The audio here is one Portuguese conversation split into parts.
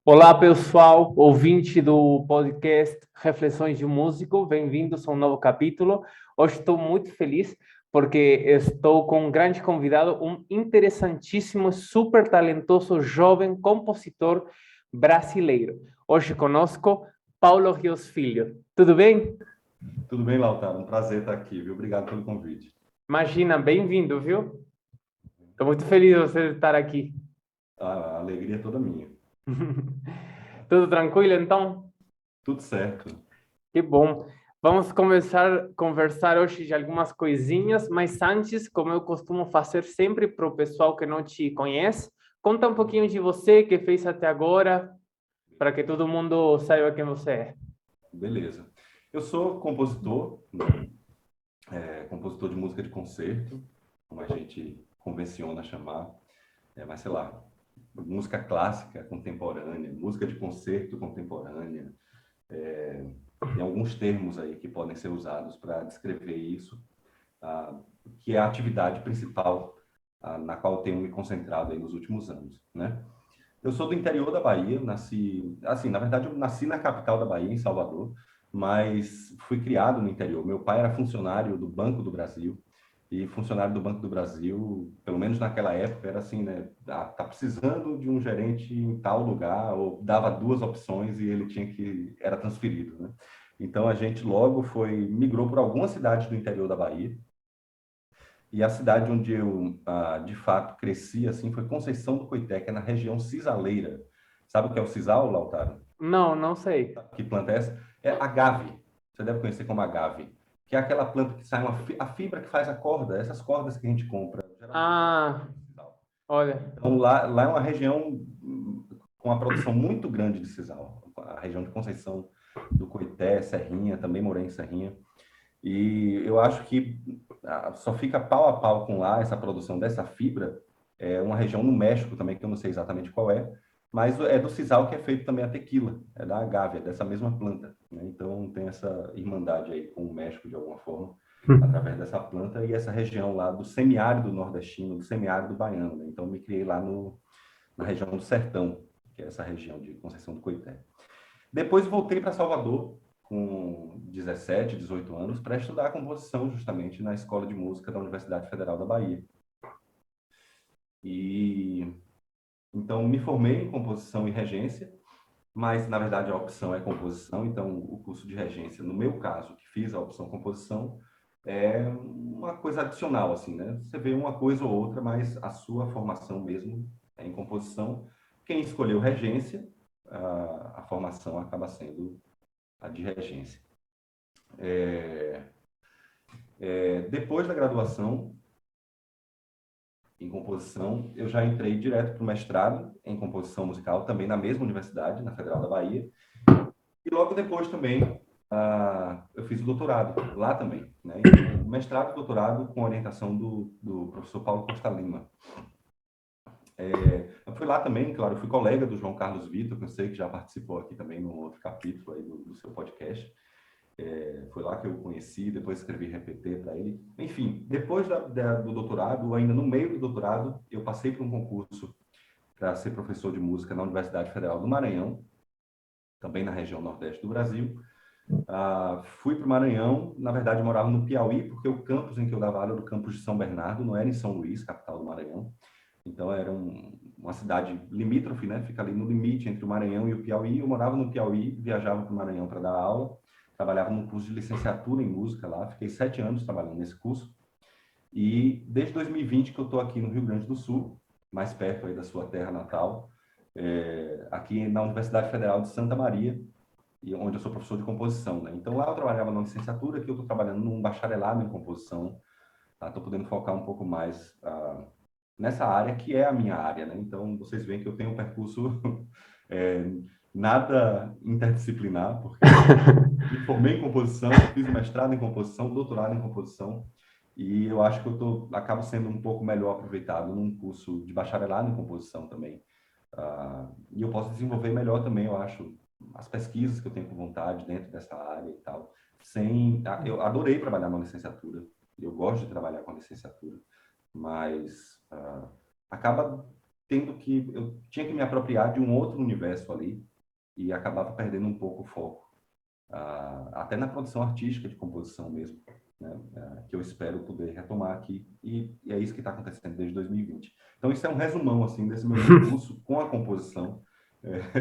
Olá, pessoal, ouvinte do podcast Reflexões de um Músico, bem-vindos a um novo capítulo. Hoje estou muito feliz porque estou com um grande convidado, um interessantíssimo, super talentoso jovem compositor brasileiro. Hoje conosco, Paulo Rios Filho. Tudo bem? Tudo bem, Lautaro? Um prazer estar aqui, viu? Obrigado pelo convite. Imagina, bem-vindo, viu? Estou muito feliz de você estar aqui. A alegria é toda minha. Tudo tranquilo, então? Tudo certo. Que bom. Vamos começar a conversar hoje de algumas coisinhas, mas antes, como eu costumo fazer sempre para o pessoal que não te conhece, conta um pouquinho de você, que fez até agora, para que todo mundo saiba quem você é. Beleza. Eu sou compositor, compositor de música de concerto, como a gente convenciona chamar, mas sei lá, música clássica contemporânea, música de concerto contemporânea. Tem alguns termos aí que podem ser usados para descrever isso, ah, que é a atividade principal na qual eu tenho me concentrado aí nos últimos anos, né? Eu sou do interior da Bahia, nasci, assim, na verdade eu nasci na capital da Bahia, em Salvador, mas fui criado no interior. Meu pai era funcionário do Banco do Brasil, e funcionário do Banco do Brasil, pelo menos naquela época, era assim, né? Tá precisando de um gerente em tal lugar, ou dava duas opções e ele era transferido, né? Então a gente logo migrou por algumas cidades do interior da Bahia, e a cidade onde eu, de fato, cresci assim foi Conceição do Coité, que é na região cisaleira. Sabe o que é o sisal, Lautaro? Não, não sei. Que planta é essa? É agave. Você deve conhecer como agave, que é aquela planta que sai a fibra que faz a corda, essas cordas que a gente compra, geralmente na Ah, sisal. olha. Então lá é uma região com uma produção muito grande de sisal. A região de Conceição do Coité, Serrinha, também morei em Serrinha. E eu acho que só fica pau a pau com lá essa produção dessa fibra. É uma região no México também, que eu não sei exatamente qual é, mas é do sisal que é feito também a tequila, é da agave, é dessa mesma planta, né? Então tem essa irmandade aí com o México de alguma forma, através dessa planta e essa região lá do semiárido nordestino, do semiárido baiano, né? Então me criei lá na região do Sertão, que é essa região de Conceição do Coité. Depois voltei para Salvador com 17, 18 anos para estudar composição justamente na Escola de Música da Universidade Federal da Bahia. E então me formei em composição e regência, mas na verdade a opção é composição, então o curso de regência, no meu caso, que fiz a opção composição, é uma coisa adicional assim, né? Você vê uma coisa ou outra, mas a sua formação mesmo é em composição. Quem escolheu regência, a formação acaba sendo a de regência. É, Depois da graduação em composição, eu já entrei direto para o mestrado em composição musical, também na mesma universidade, na Federal da Bahia. E logo depois também eu fiz o doutorado lá também, né? Então, mestrado e doutorado com orientação do professor Paulo Costa Lima. Eu fui lá também, claro, eu fui colega do João Carlos Vitor, que eu sei que já participou aqui também no outro capítulo aí do seu podcast. Foi lá que eu o conheci, depois escrevi RPT para ele. Enfim, depois do doutorado, ainda no meio do doutorado, eu passei por um concurso para ser professor de música na Universidade Federal do Maranhão, também na região nordeste do Brasil. Fui para o Maranhão, na verdade morava no Piauí, porque o campus em que eu dava aula era o campus de São Bernardo, não era em São Luís, capital do Maranhão. Então era uma cidade limítrofe, né? Fica ali no limite entre o Maranhão e o Piauí. Eu morava no Piauí, viajava para o Maranhão para dar aula, trabalhava num curso de licenciatura em música lá, fiquei 7 anos trabalhando nesse curso. E desde 2020 que eu estou aqui no Rio Grande do Sul, mais perto aí da sua terra natal, aqui na Universidade Federal de Santa Maria, e onde eu sou professor de composição, né? Então lá eu trabalhava na licenciatura, aqui eu estou trabalhando num bacharelado em composição, estou podendo focar um pouco mais nessa área que é a minha área, né? Então vocês veem que eu tenho um percurso é, nada interdisciplinar, porque me formei em composição, fiz mestrado em composição, doutorado em composição, e eu acho que acabo sendo um pouco melhor aproveitado num curso de bacharelado em composição também. E eu posso desenvolver melhor também, eu acho, as pesquisas que eu tenho com vontade dentro dessa área e tal. Eu adorei trabalhar na licenciatura, eu gosto de trabalhar com a licenciatura, mas acaba eu tinha que me apropriar de um outro universo ali e acabava perdendo um pouco o foco, até na produção artística de composição mesmo, né? Que eu espero poder retomar aqui, e é isso que está acontecendo desde 2020. Então, isso é um resumão, assim, desse meu percurso com a composição,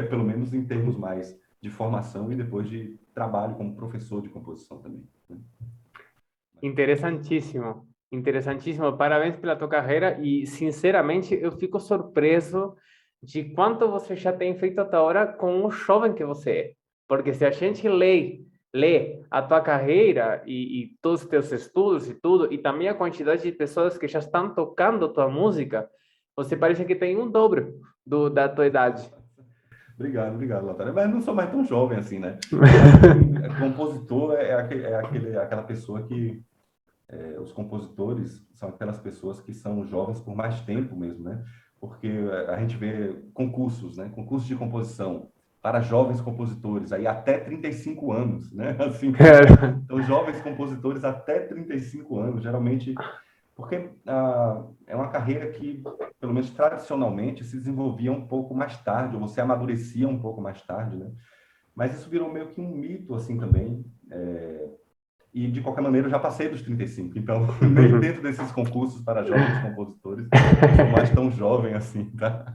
pelo menos em termos mais de formação e depois de trabalho como professor de composição também, né? Interessantíssimo, interessantíssimo. Parabéns pela tua carreira e, sinceramente, eu fico surpreso de quanto você já tem feito até agora com o jovem que você é. Porque se a gente lê a tua carreira e todos os teus estudos e tudo, e também a quantidade de pessoas que já estão tocando tua música, você parece que tem um dobro da tua idade. Obrigado, Latário. Mas não sou mais tão jovem assim, né? Compositor aquela pessoa que os compositores são aquelas pessoas que são jovens por mais tempo mesmo, né? Porque a gente vê concursos, né? Concursos de composição para jovens compositores, aí até 35 anos, né? Assim, então, jovens compositores até 35 anos, geralmente, porque é uma carreira que, pelo menos tradicionalmente, se desenvolvia um pouco mais tarde, ou você amadurecia um pouco mais tarde, né? Mas isso virou meio que um mito, assim, também. E, de qualquer maneira, eu já passei dos 35, então, nem dentro desses concursos para jovens compositores, eu sou mais tão jovem assim, tá?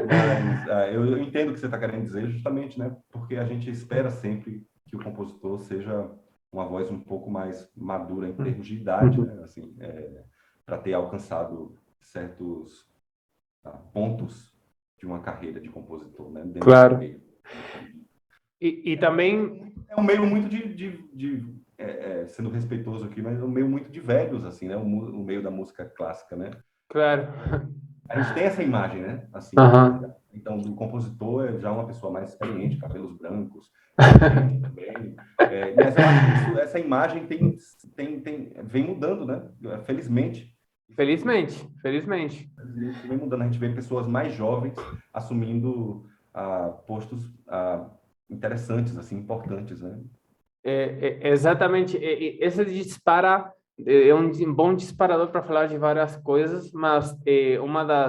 Mas eu entendo o que você está querendo dizer, justamente, né? Porque a gente espera sempre que o compositor seja uma voz um pouco mais madura em termos de idade, né? Assim, para ter alcançado certos pontos de uma carreira de compositor, né? Dentro desse Claro. meio. E também... É um meio muito sendo respeitoso aqui, mas é um meio muito de velhos, assim, né? O meio da música clássica, né? Claro. A gente tem essa imagem, né? Assim, Aham. então, do compositor é já uma pessoa mais experiente, cabelos brancos, inteligente também. Mas eu acho que essa imagem vem mudando, né? Felizmente. Felizmente, felizmente. Felizmente vem mudando. A gente vê pessoas mais jovens assumindo postos interessantes, assim, importantes, né? Exatamente. Esse dispara é um bom disparador para falar de várias coisas, mas uma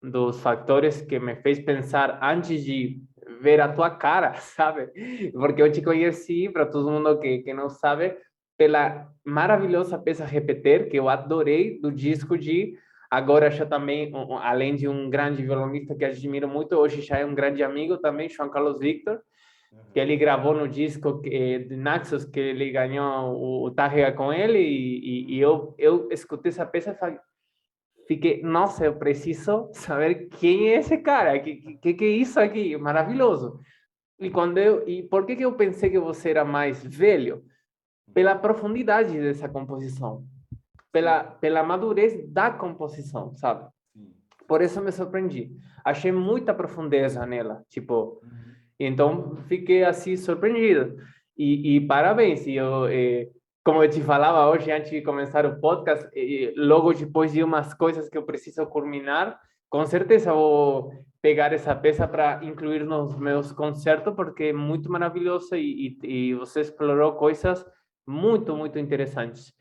dos fatores que me fez pensar antes de ver a tua cara, sabe? Porque eu te conheci, para todo mundo que não sabe, pela maravilhosa peça Repetir, que eu adorei, do disco de... Agora já também, além de um grande violonista que admiro muito, hoje já é um grande amigo também, João Carlos Victor, que ele gravou no disco de Naxos, que ele ganhou o Tárrega com ele, e eu escutei essa peça e fiquei, nossa, eu preciso saber quem é esse cara, que é isso aqui, maravilhoso. E por que eu pensei que você era mais velho? Pela profundidade dessa composição, pela madurez da composição, sabe? Sim. Por isso me surpreendi. Achei muita profundeza nela, tipo... Então, fiquei assim surpreendido. E parabéns. Como eu te falava hoje, antes de começar o podcast, logo depois de umas coisas que eu preciso culminar, com certeza vou pegar essa peça para incluir nos meus concertos, porque é muito maravilhoso e você explorou coisas muito, muito interessantes.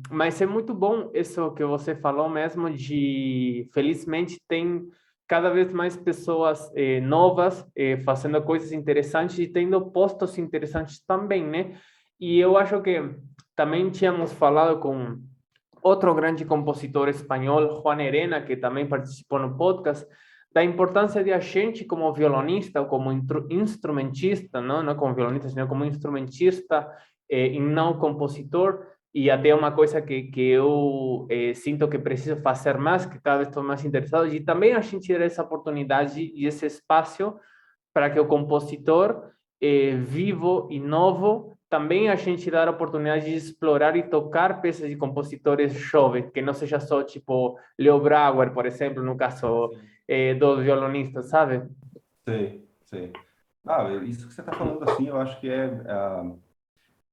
Mas é muito bom isso que você falou mesmo de, felizmente, tem cada vez mais pessoas novas fazendo coisas interessantes e tendo postos interessantes também, né? E eu acho que também tínhamos falado com outro grande compositor espanhol, Juan Herena, que também participou no podcast, da importância de a gente como violonista ou como instrumentista, não como violonista, sino como instrumentista e não compositor, e até uma coisa que eu sinto que preciso fazer mais, que cada vez estou mais interessado, e também a gente ter essa oportunidade e esse espaço para que o compositor vivo e novo também a gente dar a oportunidade de explorar e tocar peças de compositores jovens, que não seja só tipo Leo Brauer, por exemplo, no caso dos violonistas, sabe? Sei, sei. Isso que você está falando, assim, eu acho que é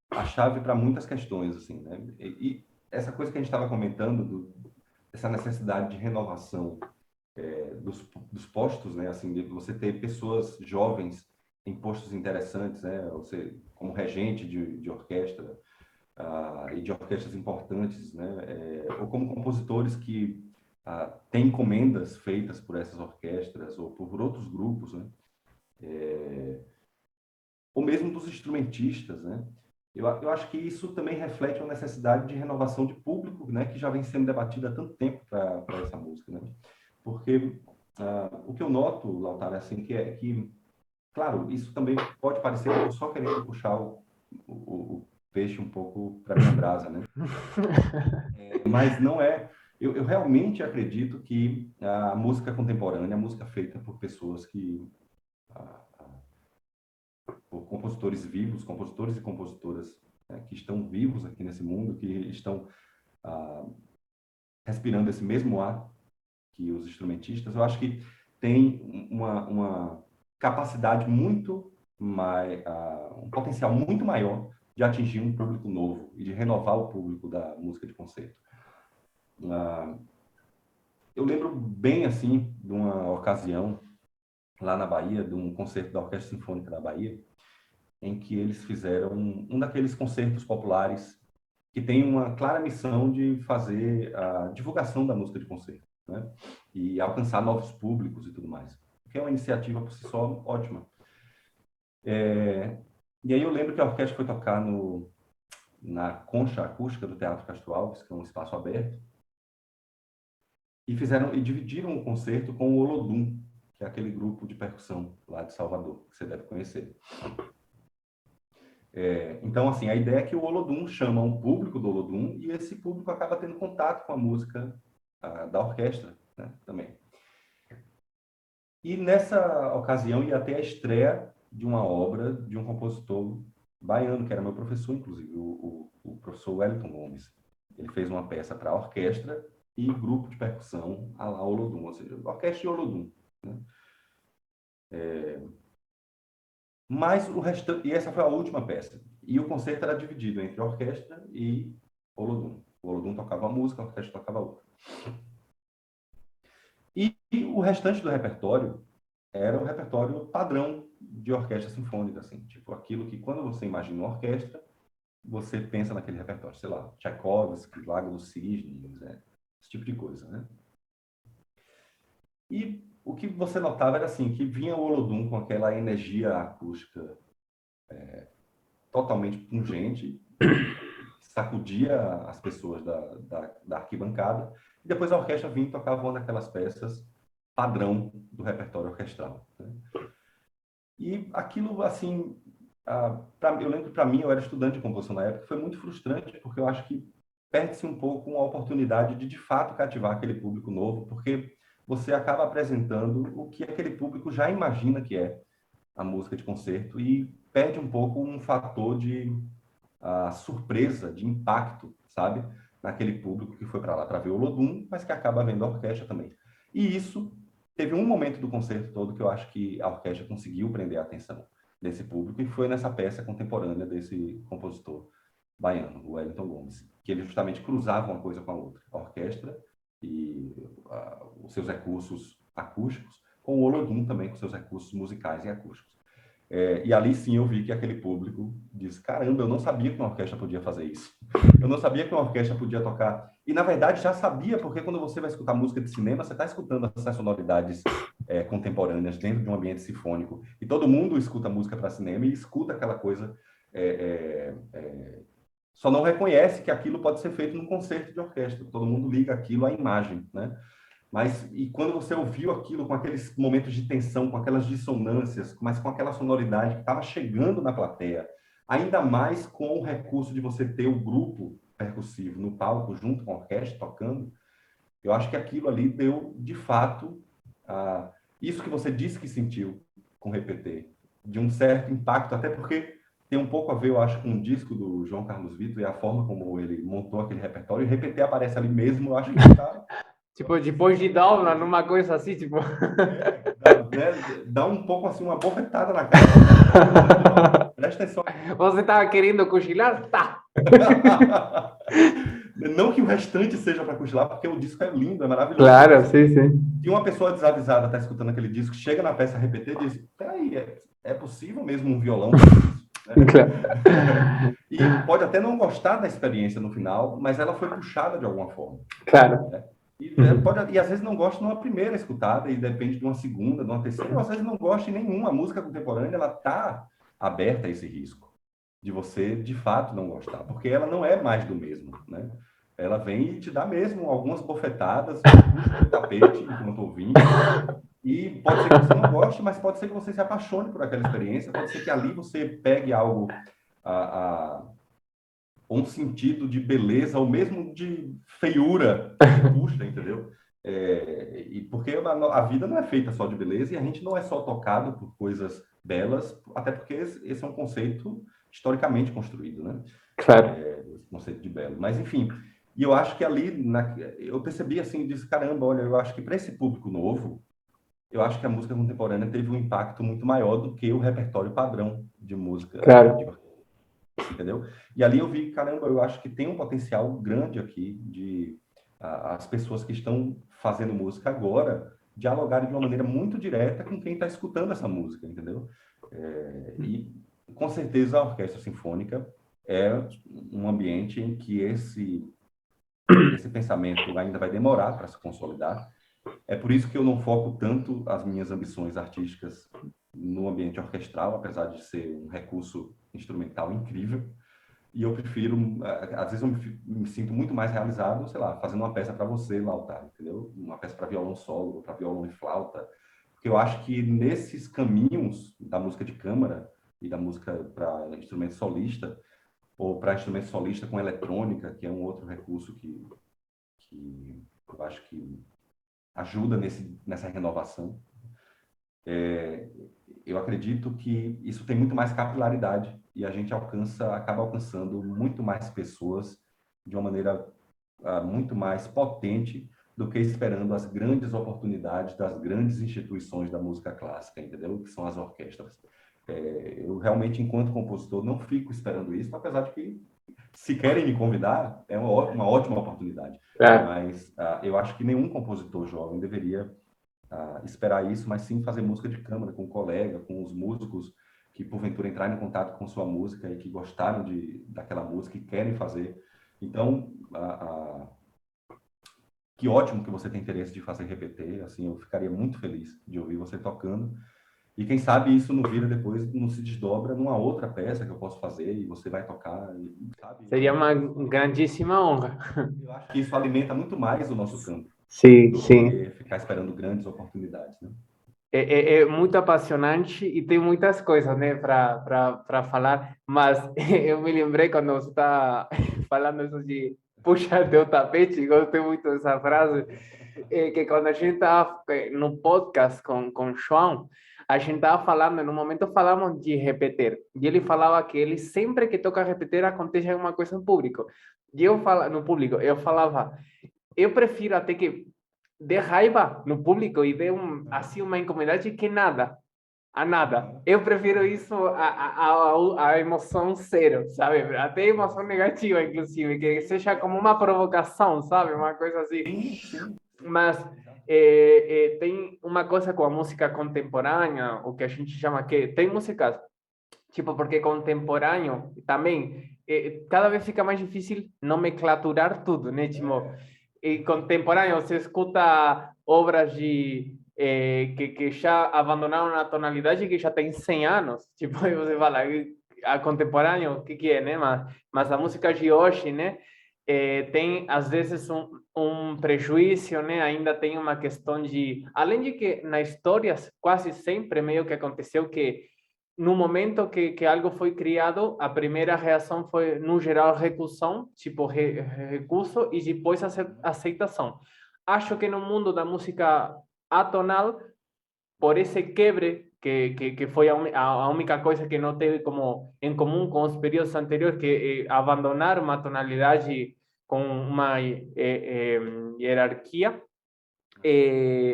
a chave para muitas questões, assim, né? E essa coisa que a gente estava comentando, essa necessidade de renovação dos postos, né? Assim, de você ter pessoas jovens em postos interessantes, né? Você, como regente de orquestra, e de orquestras importantes, né? Ou como compositores que tem encomendas feitas por essas orquestras ou por outros grupos, né? Ou mesmo dos instrumentistas, né? Eu acho que isso também reflete uma necessidade de renovação de público, né, que já vem sendo debatida há tanto tempo para essa música, né? Porque o que eu noto, Lautaro, é assim, que, claro, isso também pode parecer que eu só querendo puxar o peixe um pouco para minha brasa, né? Mas não é. Eu realmente acredito que a música contemporânea, a música feita por pessoas por compositores vivos, compositores e compositoras, né, que estão vivos aqui nesse mundo, que estão respirando esse mesmo ar que os instrumentistas, eu acho que tem uma capacidade muito mais, um potencial muito maior de atingir um público novo e de renovar o público da música de concerto. Eu lembro bem, assim, de uma ocasião lá na Bahia, de um concerto da Orquestra Sinfônica da Bahia, em que eles fizeram um daqueles concertos populares que tem uma clara missão de fazer a divulgação da música de concerto, né? E alcançar novos públicos e tudo mais, que é uma iniciativa por si só ótima. E aí eu lembro que a orquestra foi tocar na concha acústica do Teatro Castro Alves, que é um espaço aberto, e dividiram o concerto com o Olodum, que é aquele grupo de percussão lá de Salvador, que você deve conhecer. Então, assim, a ideia é que o Olodum chama um público do Olodum e esse público acaba tendo contato com a música da orquestra, né, também. E nessa ocasião ia ter a estreia de uma obra de um compositor baiano, que era meu professor, inclusive, o professor Wellington Gomes. Ele fez uma peça para orquestra e grupo de percussão à la Olodum, ou seja, orquestra e Olodum, né? Mas o resto, e essa foi a última peça. E o concerto era dividido entre orquestra e Olodum. O Olodum tocava uma música, a orquestra tocava outra. E o restante do repertório era o repertório padrão de orquestra sinfônica, assim, tipo aquilo que quando você imagina uma orquestra, você pensa naquele repertório, sei lá, Tchaikovsky, Lago dos Cisnes, esse tipo de coisa, né? E o que você notava era assim, que vinha o Olodum com aquela energia acústica totalmente pungente, sacudia as pessoas da arquibancada, e depois a orquestra vinha e tocava uma daquelas peças padrão do repertório orquestral, né? E aquilo, assim, eu lembro que para mim, eu era estudante de composição na época, foi muito frustrante, porque eu acho que perde-se um pouco a oportunidade de fato, cativar aquele público novo, porque você acaba apresentando o que aquele público já imagina que é a música de concerto e perde um pouco um fator de surpresa, de impacto, sabe? Naquele público que foi para lá para ver o Olodum, mas que acaba vendo a orquestra também. E isso, teve um momento do concerto todo que eu acho que a orquestra conseguiu prender a atenção desse público, e foi nessa peça contemporânea desse compositor baiano, o Wellington Gomes, que ele justamente cruzava uma coisa com a outra, a orquestra e os seus recursos acústicos, com o Olodum também, com seus recursos musicais e acústicos. E ali sim eu vi que aquele público disse, caramba, eu não sabia que uma orquestra podia fazer isso. Eu não sabia que uma orquestra podia tocar. E, na verdade, já sabia, porque quando você vai escutar música de cinema, você está escutando essas sonoridades contemporâneas dentro de um ambiente sinfônico. E todo mundo escuta música para cinema e escuta aquela coisa... só não reconhece que aquilo pode ser feito num concerto de orquestra. Todo mundo liga aquilo à imagem, né? Mas, e quando você ouviu aquilo com aqueles momentos de tensão, com aquelas dissonâncias, mas com aquela sonoridade que estava chegando na plateia, ainda mais com o recurso de você ter o grupo percussivo no palco, junto com a orquestra, tocando, eu acho que aquilo ali deu, de fato, isso que você disse que sentiu com o Repeté, de um certo impacto, até porque tem um pouco a ver, eu acho, com o disco do João Carlos Vitor e a forma como ele montou aquele repertório, e o Repeté aparece ali mesmo, eu acho que está... Tipo, depois de Dalma, numa coisa assim, tipo... dá um pouco assim, uma bofetada na cara. Presta atenção. Você estava querendo cochilar? Tá! Não que o restante seja para cochilar, porque o disco é lindo, é maravilhoso. Claro, sim, sim. E uma pessoa desavisada está escutando aquele disco, chega na peça a repetir e diz, peraí, é possível mesmo um violão fazer isso? Né? Claro. E pode até não gostar da experiência no final, mas ela foi puxada de alguma forma. Claro. Né? E às vezes não gosta numa primeira escutada, e depende de uma segunda, de uma terceira, ou às vezes não gosta em nenhuma. A música contemporânea, ela está aberta a esse risco de você, de fato, não gostar, porque ela não é mais do mesmo, né? Ela vem e te dá mesmo algumas bofetadas, te puxa do tapete enquanto ouvinte, e pode ser que você não goste, mas pode ser que você se apaixone por aquela experiência, pode ser que ali você pegue algo, a, um sentido de beleza ou mesmo de feiura que te puxa, entendeu? E porque a vida não é feita só de beleza e a gente não é só tocado por coisas belas, até porque esse é um conceito historicamente construído, né? Claro, Esse conceito de belo. Mas, enfim, e eu acho que ali, eu percebi assim, disse, caramba, olha, eu acho que para esse público novo, eu acho que a música contemporânea teve um impacto muito maior do que o repertório padrão de música, de claro. entendeu? E ali eu vi, caramba, eu acho que tem um potencial grande aqui de as pessoas que estão fazendo música agora dialogarem de uma maneira muito direta com quem está escutando essa música, entendeu? E com certeza a orquestra sinfônica é um ambiente em que esse pensamento ainda vai demorar para se consolidar. É por isso que eu não foco tanto as minhas ambições artísticas no ambiente orquestral, apesar de ser um recurso instrumental incrível. E eu prefiro, às vezes eu me sinto muito mais realizado, sei lá, fazendo uma peça para você, Lautaro, entendeu? Uma peça para violão solo, para violão e flauta. Porque eu acho que nesses caminhos da música de câmara e da música para instrumento solista, ou para instrumento solista com eletrônica, que é um outro recurso que eu acho que ajuda nessa renovação, eu acredito que isso tem muito mais capilaridade e a gente acaba alcançando muito mais pessoas de uma maneira muito mais potente do que esperando as grandes oportunidades das grandes instituições da música clássica, entendeu? Que são as orquestras. Eu realmente, enquanto compositor, não fico esperando isso, apesar de que, se querem me convidar, é uma ótima oportunidade. Claro. Mas eu acho que nenhum compositor jovem deveria esperar isso, mas sim fazer música de câmara com um colega, com os músicos que porventura entraram em contato com sua música e que gostaram daquela música e querem fazer. Então, que ótimo que você tem interesse de fazer repetir, assim, eu ficaria muito feliz de ouvir você tocando. E quem sabe isso não vira depois, não se desdobra numa outra peça que eu posso fazer e você vai tocar, e, sabe? Seria uma grandíssima honra. Eu acho que isso alimenta muito mais o nosso campo Sim, do sim. que ficar esperando grandes oportunidades, né? É muito apaixonante e tem muitas coisas, né, para falar, mas eu me lembrei quando você está falando isso de puxar teu tapete, gostei muito dessa frase, que quando a gente estava no podcast com o João, a gente estava falando, no momento falamos de repetir, e ele falava que ele sempre que toca repetir acontece alguma coisa no público, e eu falo, no público, eu falava, eu prefiro até que dê raiva no público e dê assim uma incomodidade que nada, a nada. Eu prefiro isso a emoção zero, sabe? Até emoção negativa, inclusive, que seja como uma provocação, sabe? Uma coisa assim. Sim, sim. Mas tem uma coisa com a música contemporânea, o que a gente chama que tem músicas, tipo, porque contemporâneo também, cada vez fica mais difícil nomenclaturar tudo, né? Tipo, e contemporâneo, você escuta obras que já abandonaram a tonalidade que já tem 100 anos. Tipo, aí você fala, a contemporâneo, o que é, né? Mas a música de hoje, né? Tem, às vezes, um prejuízo, né? Ainda tem uma questão de... Além de que, na história, quase sempre meio que aconteceu que no momento que algo foi criado, a primeira reação foi, no geral, recusão, tipo, recuso, e depois aceitação. Acho que no mundo da música atonal, por esse quebre, que foi a única coisa que não teve como em comum com os períodos anteriores, que abandonar uma tonalidade com uma hierarquia,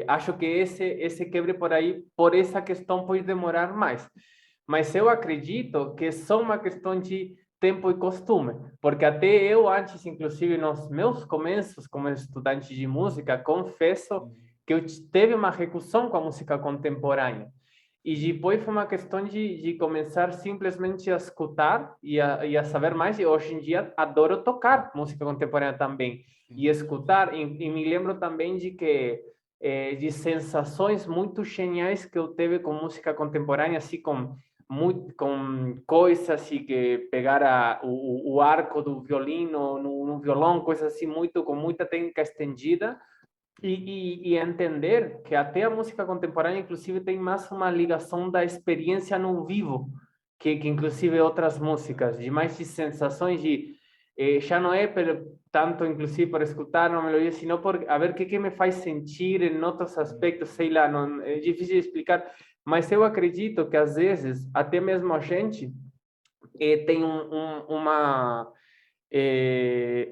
acho que esse quebre por aí, por essa questão, pode demorar mais. Mas eu acredito que é só uma questão de tempo e costume, porque até eu antes, inclusive nos meus começos como estudante de música, confesso que eu teve uma recusão com a música contemporânea. E depois foi uma questão de começar simplesmente a escutar e a saber mais. E hoje em dia adoro tocar música contemporânea também. E escutar. E me lembro também de que de sensações muito geniais que eu teve com música contemporânea, assim, com coisas assim, que pegar o arco do violino no violão, coisas assim, com muita técnica estendida e entender que até a música contemporânea, inclusive, tem mais uma ligação da experiência no vivo, que inclusive outras músicas, de mais de sensações, já não é tanto, inclusive, por escutar uma melodia, sino por a ver o que me faz sentir em outros aspectos, sei lá, não, é difícil de explicar, mas eu acredito que, às vezes, até mesmo a gente tem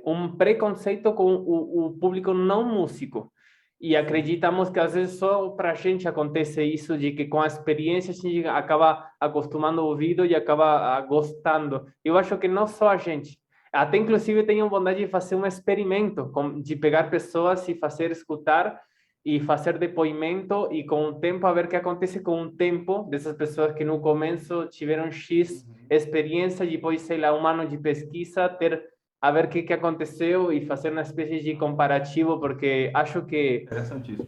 um preconceito com o público não músico. E acreditamos que às vezes só para a gente acontece isso, de que com a experiência a gente acaba acostumando o ouvido e acaba gostando. Eu acho que não só a gente. Até inclusive tenho vontade de fazer um experimento, de pegar pessoas e fazer escutar e fazer depoimento e com o tempo a ver o que acontece com o tempo dessas pessoas que no começo tiveram X experiência, depois, sei lá, um ano de pesquisa, ter a ver o que aconteceu e fazer uma espécie de comparativo, porque acho que Interessantíssimo.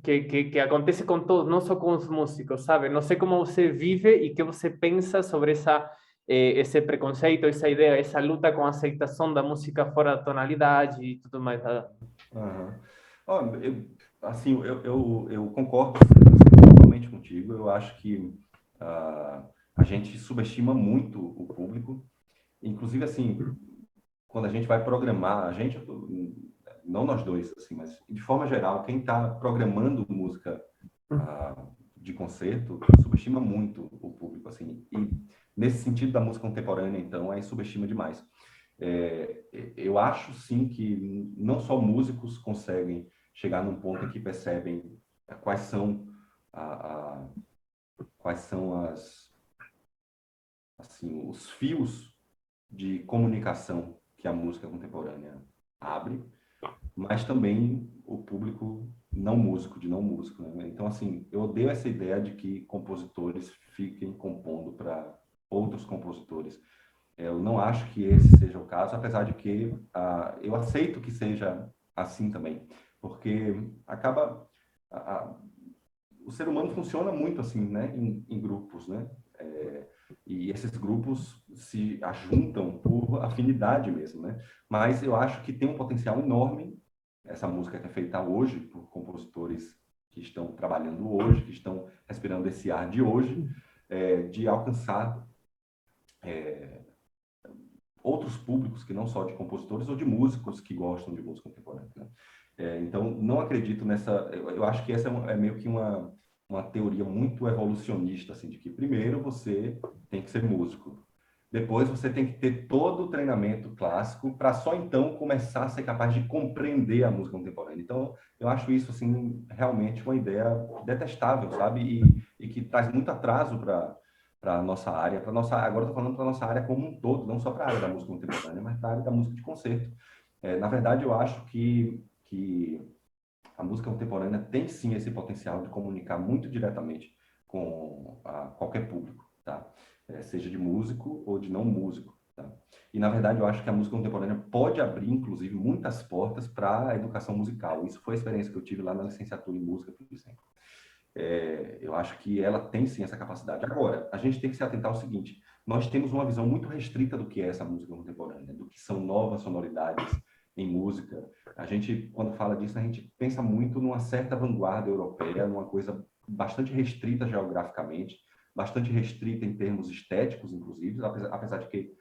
que acontece com todos, não só com os músicos, sabe? Não sei como você vive e que você pensa sobre esse preconceito, essa ideia, essa luta com a aceitação da música fora da tonalidade e tudo mais. Aham. Ó, eu concordo assim, totalmente contigo. Eu acho que a gente subestima muito o público. Inclusive, assim, quando a gente vai programar, não nós dois, assim, mas de forma geral, quem está programando música de concerto subestima muito o público, assim. E nesse sentido da música contemporânea, então, aí subestima demais. Eu acho, sim, que não só músicos conseguem chegar num ponto em que percebem quais são quais são assim, os fios de comunicação que a música contemporânea abre, mas também o público não músico, de não músico, né? Então, assim, eu odeio essa ideia de que compositores fiquem compondo para outros compositores. Eu não acho que esse seja o caso, apesar de que eu aceito que seja assim também, porque acaba o ser humano funciona muito assim, né, em grupos, né? E esses grupos se ajuntam por afinidade mesmo, né? Mas eu acho que tem um potencial enorme essa música que é feita hoje por compositores que estão trabalhando hoje, que estão respirando esse ar de hoje, de alcançar outros públicos que não só de compositores ou de músicos que gostam de música contemporânea, né? Então, não acredito nessa... Eu acho que essa é meio que uma teoria muito evolucionista, assim, de que primeiro você tem que ser músico, depois você tem que ter todo o treinamento clássico para só então começar a ser capaz de compreender a música contemporânea. Então, eu acho isso, assim, realmente uma ideia detestável, sabe? E que traz muito atraso para a nossa área, agora estou falando para a nossa área como um todo, não só para a área da música contemporânea, mas para a área da música de concerto. Na verdade, eu acho que a música contemporânea tem sim esse potencial de comunicar muito diretamente com qualquer público, tá? Seja de músico ou de não músico, tá? E na verdade eu acho que a música contemporânea pode abrir, inclusive, muitas portas para a educação musical. Isso foi a experiência que eu tive lá na licenciatura em música, por exemplo. Eu acho que ela tem sim essa capacidade. Agora, a gente tem que se atentar ao seguinte: nós temos uma visão muito restrita do que é essa música contemporânea, do que são novas sonoridades em música. A gente, quando fala disso, a gente pensa muito numa certa vanguarda europeia, numa coisa bastante restrita geograficamente, bastante restrita em termos estéticos, inclusive, apesar de que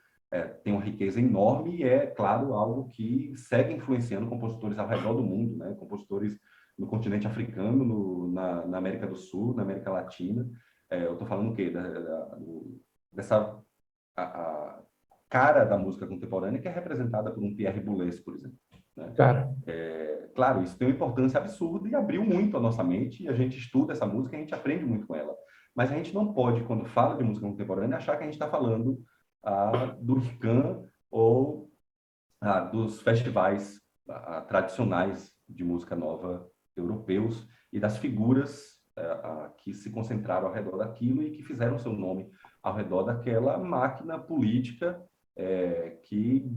tem uma riqueza enorme e é, claro, algo que segue influenciando compositores ao redor do mundo, né? Compositores no continente africano, na América do Sul, na América Latina. Eu estou falando o quê? Dessa cara da música contemporânea que é representada por um Pierre Boulez, por exemplo, né? Claro, isso tem uma importância absurda e abriu muito a nossa mente, e a gente estuda essa música e a gente aprende muito com ela. Mas a gente não pode, quando fala de música contemporânea, achar que a gente está falando do RICAM ou dos festivais tradicionais de música nova europeus e das figuras que se concentraram ao redor daquilo e que fizeram seu nome ao redor daquela máquina política que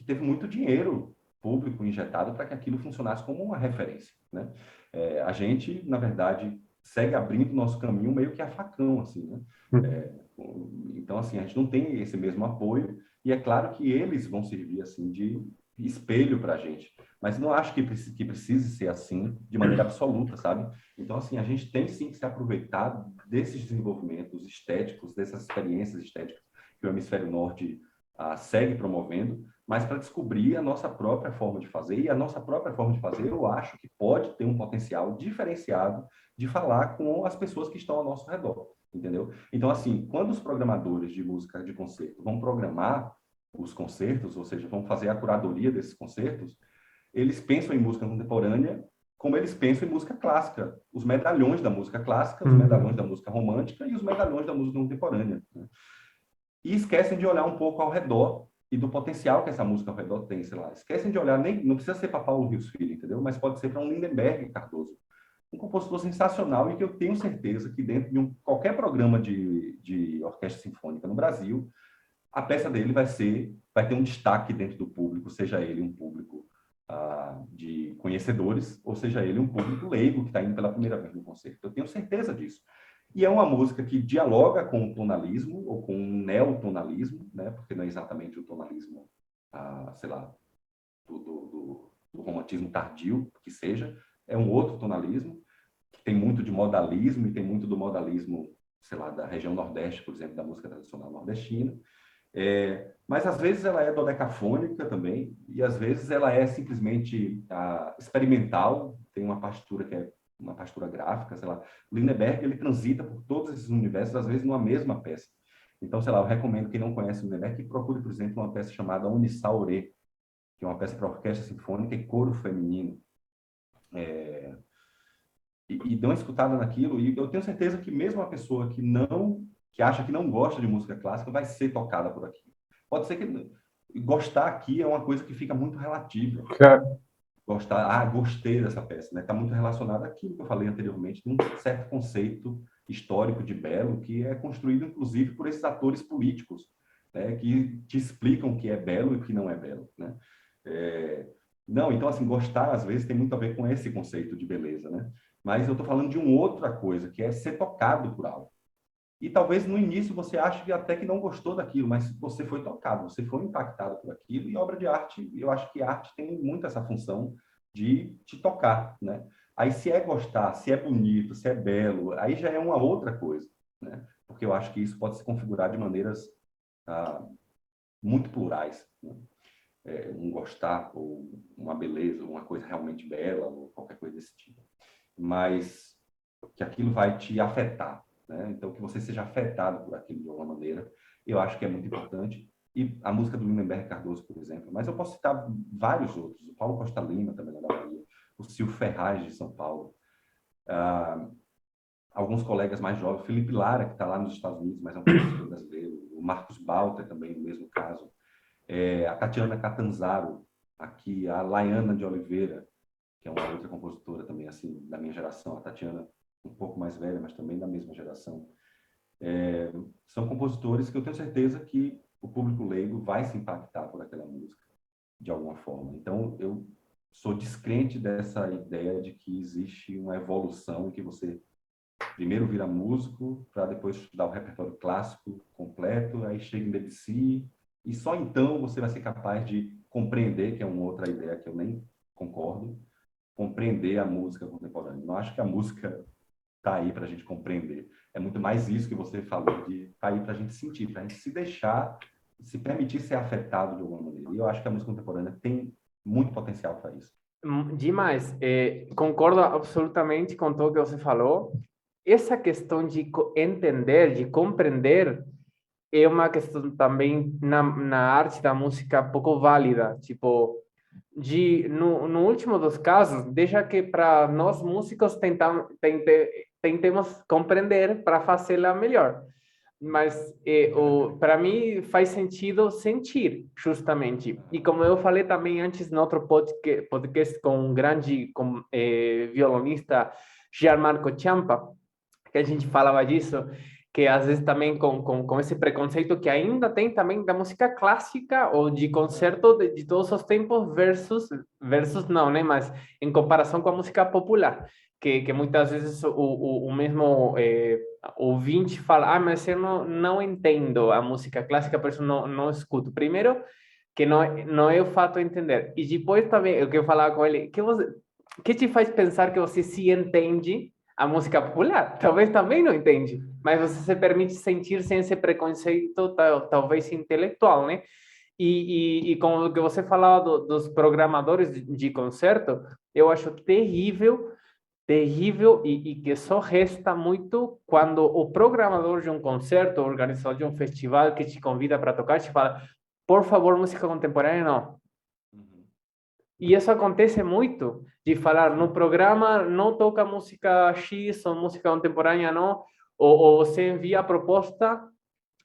teve muito dinheiro público injetado para que aquilo funcionasse como uma referência, né? A gente, na verdade, segue abrindo nosso caminho meio que a facão, assim, né? Então, assim, a gente não tem esse mesmo apoio e é claro que eles vão servir, assim, de espelho para a gente, mas não acho que precise ser assim de maneira absoluta, sabe? Então, assim, a gente tem sim que se aproveitar desses desenvolvimentos estéticos, dessas experiências estéticas que o Hemisfério Norte segue promovendo, mas para descobrir a nossa própria forma de fazer. E a nossa própria forma de fazer, eu acho que pode ter um potencial diferenciado de falar com as pessoas que estão ao nosso redor, entendeu? Então, assim, quando os programadores de música de concerto vão programar os concertos, ou seja, vão fazer a curadoria desses concertos, eles pensam em música contemporânea como eles pensam em música clássica. Os medalhões da música clássica, os medalhões da música romântica e os medalhões da música contemporânea, né? E esquecem de olhar um pouco ao redor e do potencial que essa música ao redor tem, sei lá. Esquecem de olhar, nem, não precisa ser para Paulo Rios Filho, entendeu? Mas pode ser para um Lindenberg Cardoso, um compositor sensacional e que eu tenho certeza que dentro de qualquer programa de orquestra sinfônica no Brasil, a peça dele vai ter um destaque dentro do público, seja ele um público de conhecedores, ou seja ele um público leigo que está indo pela primeira vez no concerto. Eu tenho certeza disso. E é uma música que dialoga com o tonalismo, ou com o neotonalismo, né? Porque não é exatamente o tonalismo, sei lá, do romantismo tardio, que seja, é um outro tonalismo, que tem muito de modalismo, e tem muito do modalismo, sei lá, da região nordeste, por exemplo, da música tradicional nordestina. Mas às vezes ela é dodecafônica também, e às vezes ela é simplesmente experimental, tem uma partitura que é uma partitura gráfica, sei lá. O Lindenberg, ele transita por todos esses universos, às vezes numa mesma peça. Então, sei lá, eu recomendo quem não conhece o Lindenberg que procure, por exemplo, uma peça chamada Unisaurê, que é uma peça para orquestra sinfônica e coro feminino. E dê uma escutada naquilo, e eu tenho certeza que mesmo uma pessoa que acha que não gosta de música clássica vai ser tocada por aquilo. Pode ser que gostar aqui é uma coisa que fica muito relativa. Claro. Gostei dessa peça, né? Está muito relacionado àquilo que eu falei anteriormente, de um certo conceito histórico de belo que é construído, inclusive, por esses atores políticos, né? Que te explicam o que é belo e o que não é belo, né? Não, então, assim, gostar, às vezes, tem muito a ver com esse conceito de beleza, né? Mas eu estou falando de uma outra coisa, que é ser tocado por algo. E talvez no início você ache que até que não gostou daquilo, mas você foi tocado, você foi impactado por aquilo. E obra de arte, eu acho que a arte tem muito essa função de te tocar, né? Aí se é gostar, se é bonito, se é belo, aí já é uma outra coisa, né? Porque eu acho que isso pode se configurar de maneiras muito plurais, né? Um gostar, ou uma beleza, uma coisa realmente bela, ou qualquer coisa desse tipo. Mas que aquilo vai te afetar, né? Então, que você seja afetado por aquilo de alguma maneira, eu acho que é muito importante. E a música do Lindenberg Cardoso, por exemplo, mas eu posso citar vários outros, o Paulo Costa Lima, também da Bahia, o Silvio Ferraz, de São Paulo, alguns colegas mais jovens, Felipe Lara, que está lá nos Estados Unidos, mas é um compositor brasileiro, o Marcos Balter também, no mesmo caso, a Tatiana Catanzaro, aqui, a Laiana de Oliveira, que é uma outra compositora também, assim, da minha geração, a Tatiana um pouco mais velha, mas também da mesma geração. São compositores que eu tenho certeza que o público leigo vai se impactar por aquela música, de alguma forma. Então, eu sou descrente dessa ideia de que existe uma evolução em que você primeiro vira músico, para depois estudar o repertório clássico completo, aí chega em Debussy, e só então você vai ser capaz de compreender, que é uma outra ideia que eu nem concordo, compreender a música contemporânea. Não acho que a música está aí para a gente compreender. É muito mais isso que você falou, de estar aí para a gente sentir, para a gente se deixar, se permitir ser afetado de alguma maneira. E eu acho que a música contemporânea tem muito potencial para isso. Demais. Concordo absolutamente com tudo que você falou. Essa questão de entender, de compreender, é uma questão também na arte da música pouco válida. Tipo, no último dos casos, deixa que para nós músicos tentemos compreender para fazê-la melhor. mas para mim faz sentido sentir, justamente. E como eu falei também antes no outro podcast com um grande violonista, Gianmarco Ciampa, que a gente falava disso, que às vezes também com esse preconceito que ainda tem também da música clássica ou de concerto de todos os tempos versus não, né? Mas em comparação com a música popular, que muitas vezes o mesmo ouvinte fala, ah, mas eu não entendo a música clássica, por isso não escuto. Primeiro, que não é o fato de entender. E depois também, o que eu falava com ele, que te faz pensar que você se entende a música popular? Talvez também não entende, mas você se permite sentir sem esse preconceito, talvez intelectual, né? E com o que você falava dos programadores de concerto, eu acho terrível, terrível e que só resta muito quando o programador de um concerto, o organizador de um festival que te convida para tocar, te fala, por favor, música contemporânea não. Uhum. E isso acontece muito, de falar no programa não toca música X ou música contemporânea não, ou você envia a proposta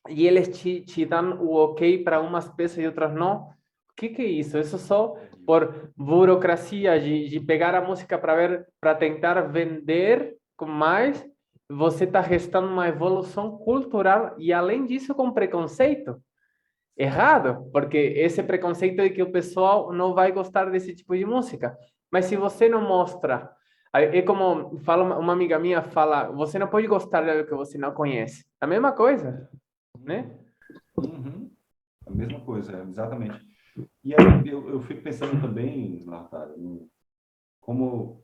e eles te dão o ok para umas peças e outras não. O que é isso? Isso só Terrível. por burocracia de pegar a música para ver, para tentar vender com mais, você está restando uma evolução cultural e além disso com preconceito errado, porque esse preconceito de que o pessoal não vai gostar desse tipo de música. Mas se você não mostra, é como fala uma amiga minha fala, você não pode gostar de algo que você não conhece. A mesma coisa, né? Uhum. Uhum. A mesma coisa, exatamente. E aí eu fico pensando também, Natália, como...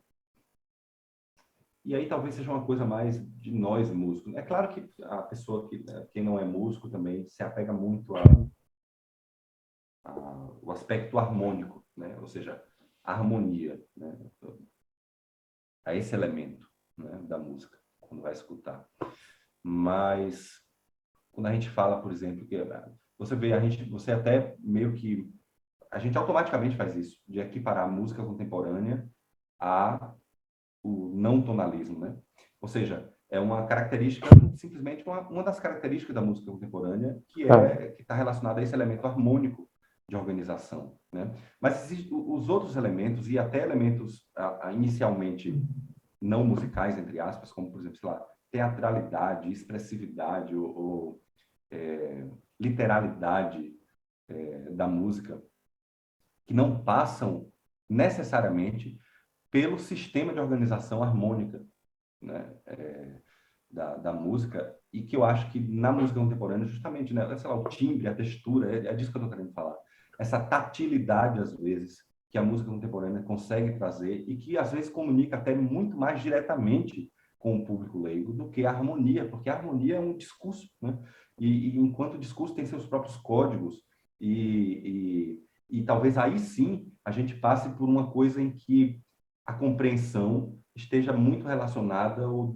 E aí talvez seja uma coisa mais de nós músicos. É claro que a pessoa quem não é músico também se apega muito o aspecto harmônico, né? Ou seja, a harmonia, né? A esse elemento, né, da música, quando vai escutar. Mas quando a gente fala, por exemplo, que você vê você até meio que a gente automaticamente faz isso, de equiparar a música contemporânea a o não tonalismo, né? Ou seja, é uma característica, simplesmente uma das características da música contemporânea Ah, que está relacionada a esse elemento harmônico de organização, né? Mas existem os outros elementos e até elementos inicialmente não musicais, entre aspas, como por exemplo, sei lá, teatralidade, expressividade ou literalidade da música, que não passam necessariamente pelo sistema de organização harmônica, né, da música, e que eu acho que na música contemporânea, justamente, né, sei lá, o timbre, a textura, é disso que eu estou querendo falar. Essa tatilidade, às vezes, que a música contemporânea consegue trazer e que, às vezes, comunica até muito mais diretamente com o público leigo do que a harmonia, porque a harmonia é um discurso, né? E enquanto o discurso tem seus próprios códigos e talvez aí sim a gente passe por uma coisa em que a compreensão esteja muito relacionada ou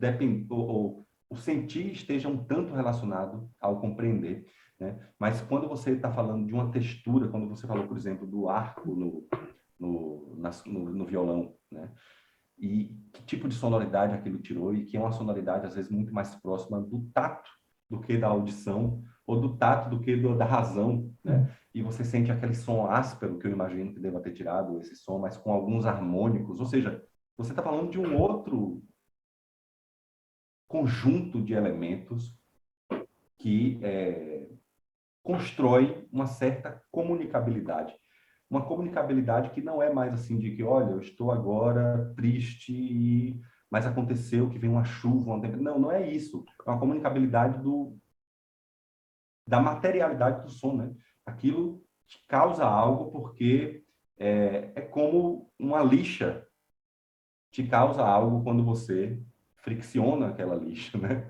o sentir esteja um tanto relacionado ao compreender, né? Mas quando você está falando de uma textura, quando você falou, por exemplo, do arco no violão, né? E que tipo de sonoridade aquilo tirou e que é uma sonoridade, às vezes, muito mais próxima do tato do que da audição, ou do tato do que da razão, né? E você sente aquele som áspero que eu imagino que deva ter tirado esse som, mas com alguns harmônicos, ou seja, você está falando de um outro conjunto de elementos que constrói uma certa comunicabilidade. Uma comunicabilidade que não é mais assim de que, olha, eu estou agora triste, mas aconteceu que vem uma chuva. Não, não é isso. É uma comunicabilidade da materialidade do som, né? Aquilo te causa algo porque é como uma lixa te causa algo quando você fricciona aquela lixa, né?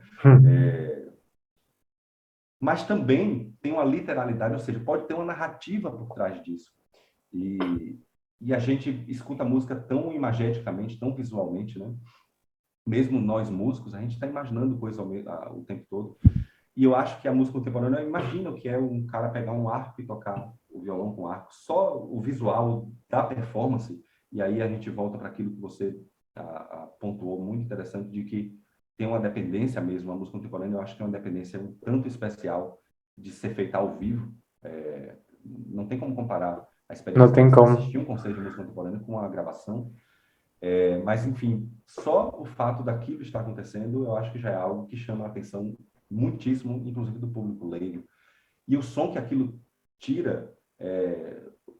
Mas também tem uma literalidade, ou seja, pode ter uma narrativa por trás disso. E a gente escuta a música tão imageticamente, tão visualmente, né? Mesmo nós músicos, a gente está imaginando coisa o tempo todo. E eu acho que a música contemporânea, eu imagino que é um cara pegar um arco e tocar o violão com arco, só o visual da performance. E aí a gente volta para aquilo que você pontuou muito interessante de que tem uma dependência mesmo, a música contemporânea eu acho que é uma dependência um tanto especial de ser feita ao vivo. Não tem como comparar a Não experiência de tem você como. assistir um concerto de música contemporânea com a gravação. Mas, enfim, só o fato daquilo estar acontecendo, eu acho que já é algo que chama a atenção muitíssimo, inclusive do público leigo. E o som que aquilo tira,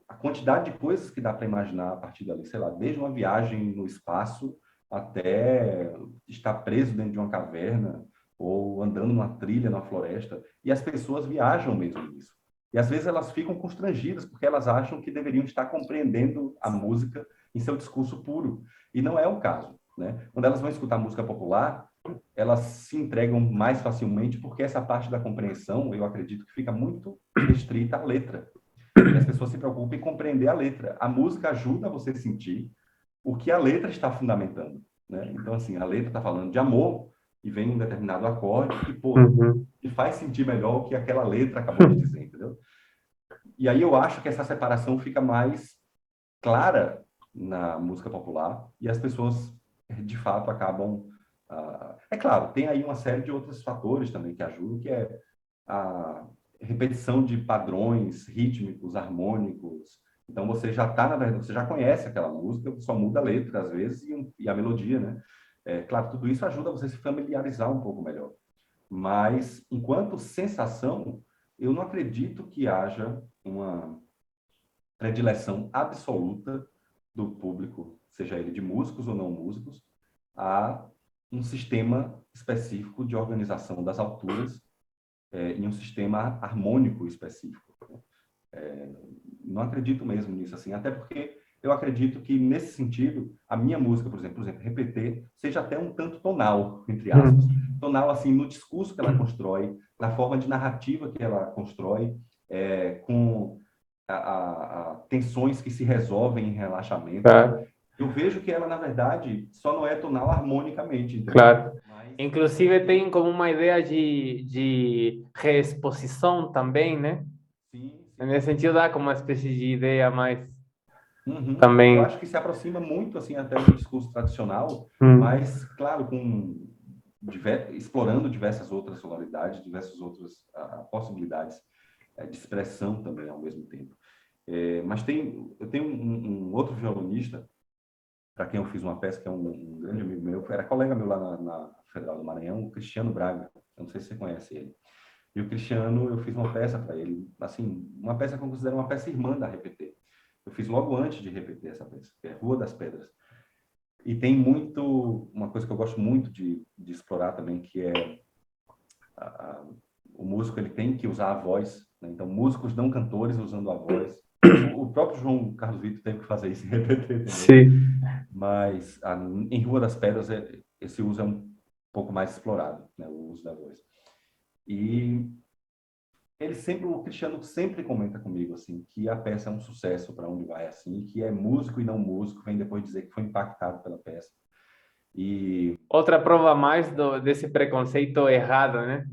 a quantidade de coisas que dá para imaginar a partir dali, sei lá, desde uma viagem no espaço até estar preso dentro de uma caverna ou andando numa trilha na floresta. E as pessoas viajam mesmo nisso. E às vezes elas ficam constrangidas porque elas acham que deveriam estar compreendendo a música em seu discurso puro. E não é o caso, né? Quando elas vão escutar música popular, elas se entregam mais facilmente porque essa parte da compreensão, eu acredito que fica muito restrita à letra. E as pessoas se preocupam em compreender a letra. A música ajuda você a sentir o que a letra está fundamentando, né? Então, assim, a letra está falando de amor e vem um determinado acorde e, pô, Uhum. te faz sentir melhor o que aquela letra acabou de dizer, entendeu? E aí eu acho que essa separação fica mais clara na música popular e as pessoas, de fato, acabam... É claro, tem aí uma série de outros fatores também que ajudam, que é a repetição de padrões rítmicos, harmônicos. Então, você já está, na verdade, você já conhece aquela música, só muda a letra, às vezes, e a melodia, né? Claro, tudo isso ajuda você a se familiarizar um pouco melhor. Mas, enquanto sensação, eu não acredito que haja uma predileção absoluta do público, seja ele de músicos ou não músicos, a um sistema específico de organização das alturas em um sistema harmônico específico. Não acredito mesmo nisso, assim, até porque eu acredito que, nesse sentido, a minha música, por exemplo, repetir, seja até um tanto tonal, entre aspas. Tonal, assim, no discurso que ela constrói, na forma de narrativa que ela constrói, com tensões que se resolvem em relaxamento. Claro, Eu vejo que ela, na verdade, só não é tonal harmonicamente, entendeu? claro. Mas, Inclusive tem como uma ideia de reexposição também, né? sim, sim. Nesse sentido dá como uma espécie de ideia mais Uhum. Eu também. acho que se aproxima muito, assim, até do discurso tradicional, Hum, mas, claro, explorando diversas outras sonoridades, diversas outras possibilidades de expressão também ao mesmo tempo. Mas eu tenho um outro violonista, para quem eu fiz uma peça, que é um grande amigo meu, era colega meu lá na Federal do Maranhão, o Cristiano Braga. Eu não sei se você conhece ele. E o Cristiano, eu fiz uma peça para ele, assim, uma peça que eu considero uma peça irmã da RPT. Eu fiz logo antes de repetir essa peça, que é Rua das Pedras. E tem uma coisa que eu gosto muito de explorar também, que é a, a, o músico ele tem que usar a voz, né? Então, músicos não cantores usando a voz. O próprio João Carlos Vitor teve que fazer isso em repetir também. sim. Mas em Rua das Pedras, esse uso é um pouco mais explorado, né? O uso da voz. E o Cristiano sempre comenta comigo assim que a peça é um sucesso para onde vai, assim, que é músico e não músico vem depois dizer que foi impactado pela peça. E Outra prova a mais desse preconceito errado, né?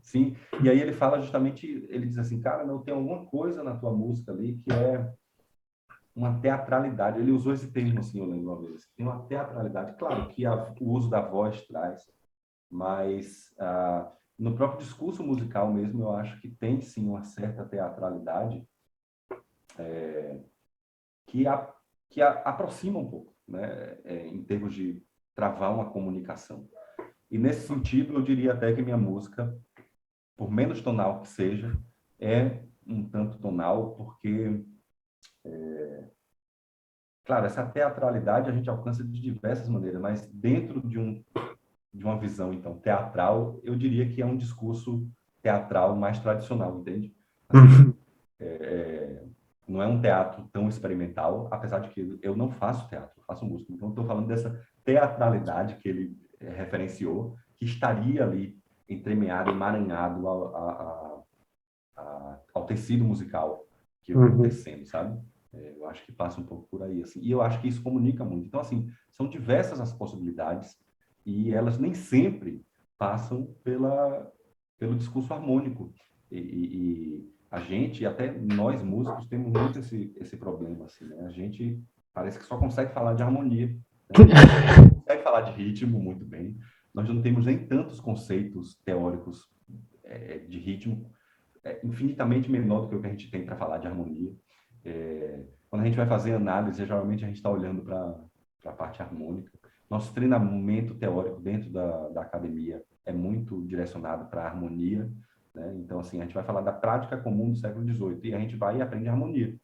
sim, e aí ele fala justamente, ele diz assim, cara, não tem alguma coisa na tua música ali que é uma teatralidade. Ele usou esse termo assim, eu lembro uma vez. Tem uma teatralidade, claro que o uso da voz traz, mas no próprio discurso musical mesmo, eu acho que tem sim uma certa teatralidade que, aproxima um pouco, né, em termos de travar uma comunicação. E nesse sentido, eu diria até que minha música, por menos tonal que seja, é um tanto tonal, porque, claro, essa teatralidade a gente alcança de diversas maneiras, mas dentro de uma visão, então, teatral, eu diria que é um discurso teatral mais tradicional, entende? Assim, não é um teatro tão experimental, apesar de que eu não faço teatro, eu faço música. Então, estou falando dessa teatralidade que ele referenciou, que estaria ali entremeado, emaranhado ao tecido musical que eu estou Uhum. tecendo, sabe? Eu acho que passa um pouco por aí, assim. E eu acho que isso comunica muito. Então, assim, são diversas as possibilidades e elas nem sempre passam pelo discurso harmônico. E a gente, até nós músicos, temos muito esse problema, assim, né? A gente parece que só consegue falar de harmonia, né? A gente consegue falar de ritmo muito bem, nós não temos nem tantos conceitos teóricos de ritmo, infinitamente menor do que o que a gente tem para falar de harmonia. Quando a gente vai fazer análise, geralmente a gente está olhando para a parte harmônica. Nosso treinamento teórico dentro da academia é muito direcionado para a harmonia, né? Então, assim, a gente vai falar da prática comum do século XVIII e a gente vai e aprende harmonia.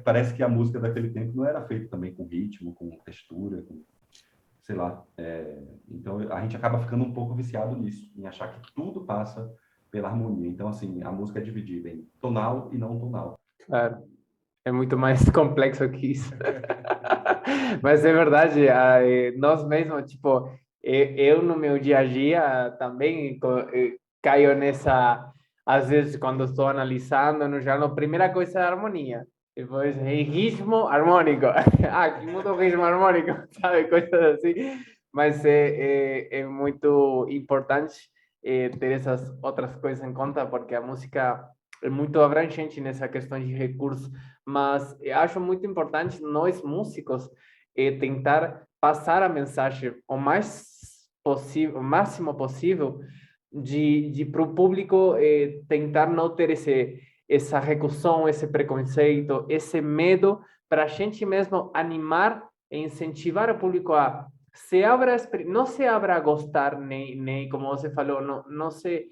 Parece que a música daquele tempo não era feita também com ritmo, com textura, com, sei lá. Então, a gente acaba ficando um pouco viciado nisso, em achar que tudo passa pela harmonia. Então, assim, a música é dividida em tonal e não tonal. Claro, é muito mais complexo que isso. Mas é verdade, nós mesmos, tipo, eu no meu dia a dia também caio nessa, às vezes quando estou analisando no jornal, a primeira coisa é a harmonia, depois ritmo harmônico, que muda o ritmo harmônico, sabe, coisas assim, mas é muito importante ter essas outras coisas em conta, porque a música é muito abrangente nessa questão de recursos, mas eu acho muito importante nós músicos tentar passar a mensagem o mais possível, o máximo possível, de para o público tentar não ter essa recusão, esse preconceito, esse medo, para a gente mesmo animar e incentivar o público a se abra, não se abra a gostar, nem como você falou, não se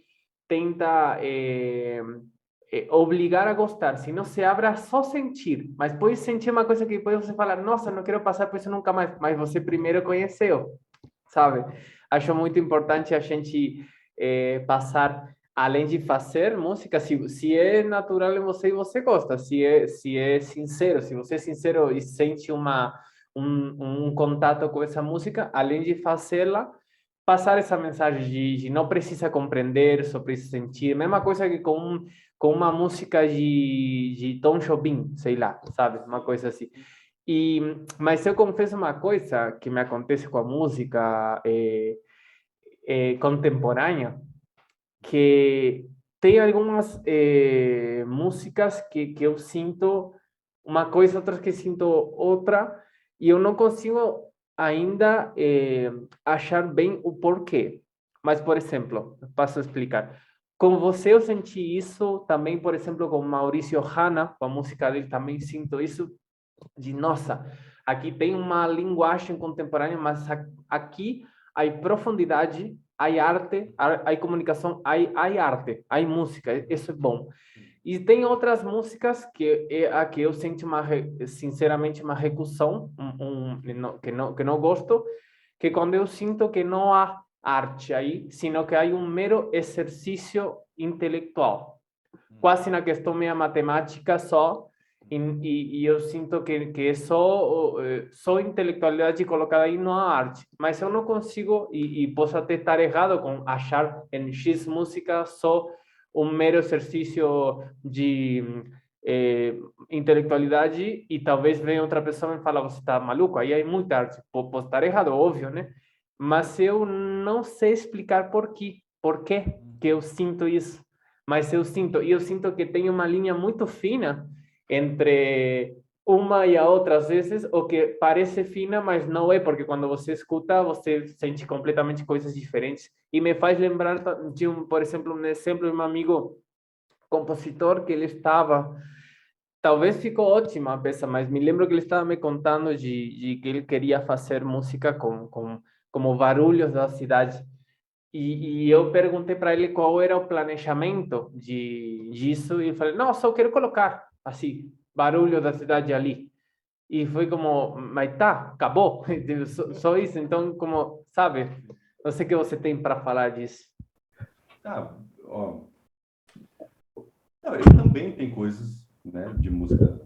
tenta obrigar a gostar, se não se abra só sentir, mas pode sentir uma coisa que depois você fala, nossa, não quero passar por isso nunca mais, mas você primeiro conheceu, sabe? Acho muito importante a gente passar, além de fazer música, se é natural em você e você gosta, se é sincero, se você é sincero e sente um contato com essa música, além de fazê-la, passar essa mensagem de não precisa compreender, só precisa sentir. Mesma coisa que com uma música de Tom Jobim, sei lá, sabe? Uma coisa assim. E, mas eu confesso uma coisa que me acontece com a música contemporânea, que tem algumas músicas que eu sinto uma coisa, outras que sinto outra, e eu não consigo ainda achar bem o porquê. Mas, por exemplo, passo a explicar. Com você eu senti isso também, por exemplo, com Maurício Hanna, com a música dele também sinto isso, de nossa, aqui tem uma linguagem contemporânea, mas aqui há profundidade, há arte, há comunicação, há arte, há música, isso é bom. E tem outras músicas que é a que eu sinto sinceramente uma recusão, que não gosto, que quando eu sinto que não há arte aí, sino que há um mero exercício intelectual, quase na questão meia matemática só, e eu sinto que é só intelectualidade colocada aí, não há arte. Mas eu não consigo, e posso até estar errado com achar em X música só um mero exercício de intelectualidade, e talvez venha outra pessoa e me fala, você está maluco, aí há muita arte. Posso estar errado, óbvio, né? Mas eu não sei explicar por quê que eu sinto isso, mas eu sinto que tem uma linha muito fina entre uma e a outra, às vezes, o que parece fina, mas não é, porque quando você escuta, você sente completamente coisas diferentes. E me faz lembrar de por exemplo, um exemplo de um amigo compositor que ele estava, talvez ficou ótima a peça, mas me lembro que ele estava me contando de que ele queria fazer música com como barulhos da cidade. E eu perguntei para ele qual era o planejamento disso, e ele falou, não, só quero colocar, assim, barulho da cidade ali. E foi como, mas tá, acabou, só isso. Então, como, sabe, não sei o que você tem para falar disso. Ó, não, eu também tenho coisas, né, de música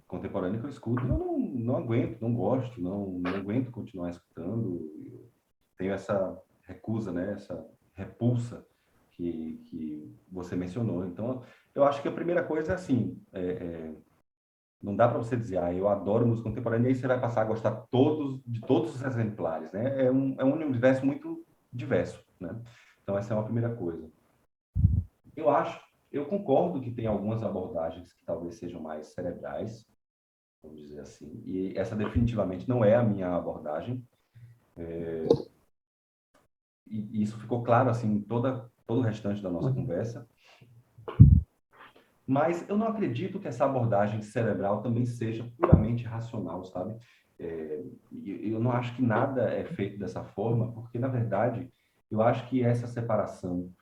contemporânea que eu escuto e eu não aguento, não gosto, não aguento continuar escutando. Eu tenho essa recusa, né, essa repulsa que você mencionou. Então, eu acho que a primeira coisa é assim, não dá para você dizer, eu adoro música contemporânea, e aí você vai passar a gostar de todos os exemplares, né? É um universo muito diverso, né? Então, essa é uma primeira coisa. Eu concordo que tem algumas abordagens que talvez sejam mais cerebrais, vamos dizer assim. E essa definitivamente não é a minha abordagem. E isso ficou claro assim em todo o restante da nossa conversa. Mas eu não acredito que essa abordagem cerebral também seja puramente racional, sabe? Eu não acho que nada é feito dessa forma, porque, na verdade, eu acho que essa separação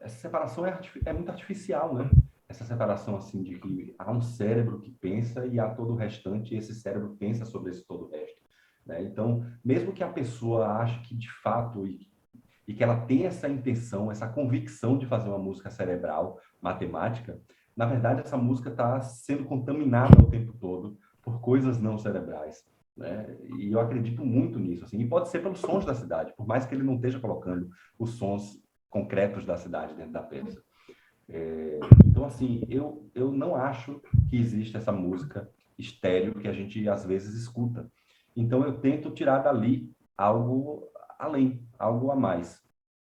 essa separação é muito artificial, né? Essa separação, assim, de que há um cérebro que pensa e há todo o restante, e esse cérebro pensa sobre esse todo o resto, né? Então, mesmo que a pessoa ache que, de fato, e que ela tenha essa intenção, essa convicção de fazer uma música cerebral, matemática, na verdade essa música está sendo contaminada o tempo todo por coisas não cerebrais, né? E eu acredito muito nisso, assim. E pode ser pelos sons da cidade, por mais que ele não esteja colocando os sons concretos da cidade dentro da peça. Então, assim, eu não acho que existe essa música estéreo que a gente às vezes escuta. Então, eu tento tirar dali algo além, algo a mais.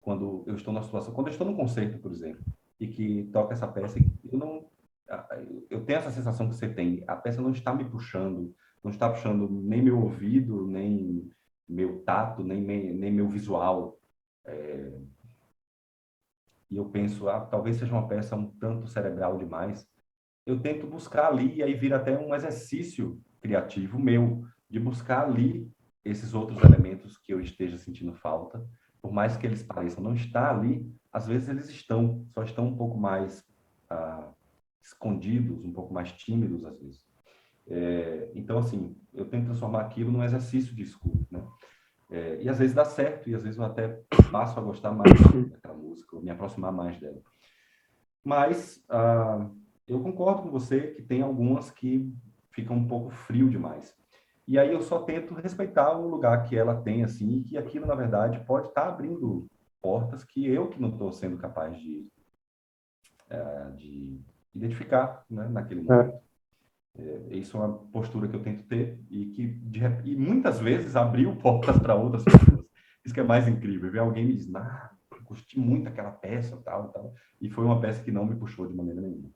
Quando eu estou na situação, quando eu estou num concerto, por exemplo, e que toca essa peça, eu não, eu tenho essa sensação que você tem. A peça não está me puxando, não está puxando nem meu ouvido, nem meu tato, nem meu visual. E eu penso, talvez seja uma peça um tanto cerebral demais. Eu tento buscar ali, e aí vira até um exercício criativo meu, de buscar ali esses outros elementos que eu esteja sentindo falta, por mais que eles pareçam não estar ali, às vezes eles estão, só estão um pouco mais escondidos, um pouco mais tímidos às vezes. Então, assim, eu tento transformar aquilo num exercício de escuta, né? E às vezes dá certo, e às vezes eu até passo a gostar mais daquela música, ou me aproximar mais dela. Mas eu concordo com você que tem algumas que ficam um pouco frio demais. E aí eu só tento respeitar o lugar que ela tem, assim, e que aquilo, na verdade, pode estar abrindo portas que eu que não estou sendo capaz de identificar, né, naquele momento. Isso é uma postura que eu tento ter e que e muitas vezes abriu portas para outras pessoas. Isso que é mais incrível. Ver alguém me diz, curti muito aquela peça, tal, tal. E foi uma peça que não me puxou de maneira nenhuma.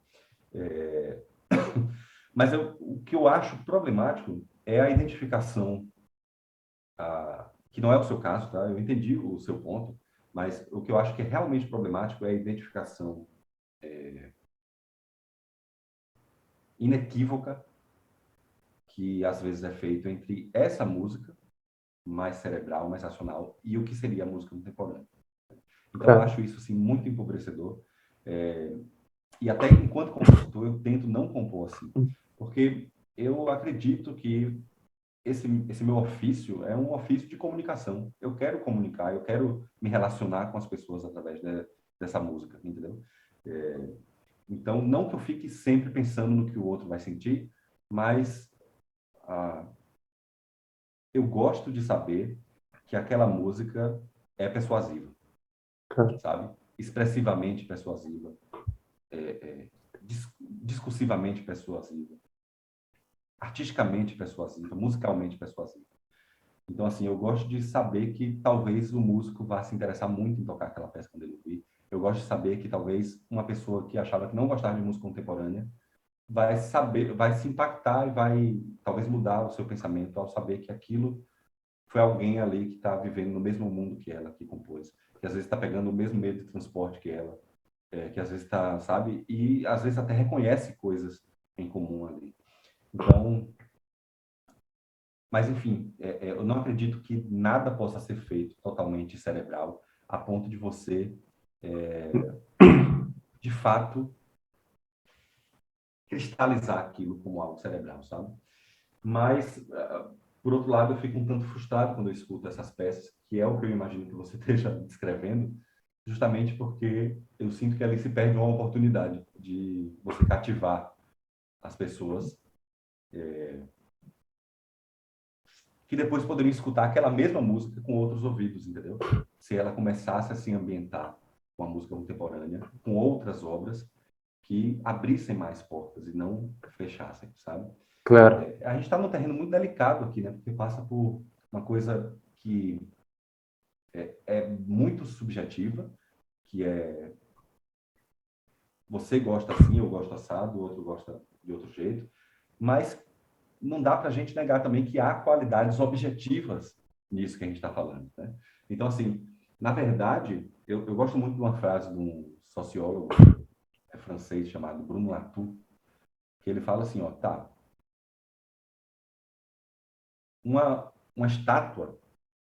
Mas o que eu acho problemático é a identificação, que não é o seu caso, tá? Eu entendi o seu ponto, mas o que eu acho que é realmente problemático é a identificação inequívoca que às vezes é feito entre essa música mais cerebral, mais racional, e o que seria a música contemporânea. Então, eu acho isso assim, muito empobrecedor. E até enquanto compositor, eu tento não compor assim. Porque eu acredito que esse meu ofício é um ofício de comunicação. Eu quero comunicar, eu quero me relacionar com as pessoas através dessa música, entendeu? Então, não que eu fique sempre pensando no que o outro vai sentir, mas eu gosto de saber que aquela música é persuasiva, sabe? Expressivamente persuasiva, discursivamente persuasiva, artisticamente persuasiva, musicalmente persuasiva. Então, assim, eu gosto de saber que talvez o músico vá se interessar muito em tocar aquela peça quando ele ouvir. Eu gosto de saber que talvez uma pessoa que achava que não gostava de música contemporânea vai saber, vai se impactar e vai talvez mudar o seu pensamento ao saber que aquilo foi alguém ali que está vivendo no mesmo mundo que ela, que compôs, que às vezes está pegando o mesmo meio de transporte que ela, que às vezes está, sabe, e às vezes até reconhece coisas em comum ali. Então, mas enfim, eu não acredito que nada possa ser feito totalmente cerebral a ponto de você, de fato, cristalizar aquilo como algo cerebral, sabe? Mas, por outro lado, eu fico um tanto frustrado quando eu escuto essas peças, que é o que eu imagino que você esteja descrevendo, justamente porque eu sinto que ali se perde uma oportunidade de você cativar as pessoas que depois poderiam escutar aquela mesma música com outros ouvidos, entendeu? Se ela começasse a se ambientar com a música contemporânea, com outras obras que abrissem mais portas e não fechassem, sabe? Claro, A gente está num terreno muito delicado aqui, né? Porque passa por uma coisa que é muito subjetiva, que é você gosta assim, eu gosto assado, o outro gosta de outro jeito, mas não dá para a gente negar também que há qualidades objetivas nisso que a gente está falando, né? Então, assim, na verdade, eu gosto muito de uma frase de um sociólogo francês chamado Bruno Latour, que ele fala assim, ó, tá, uma estátua,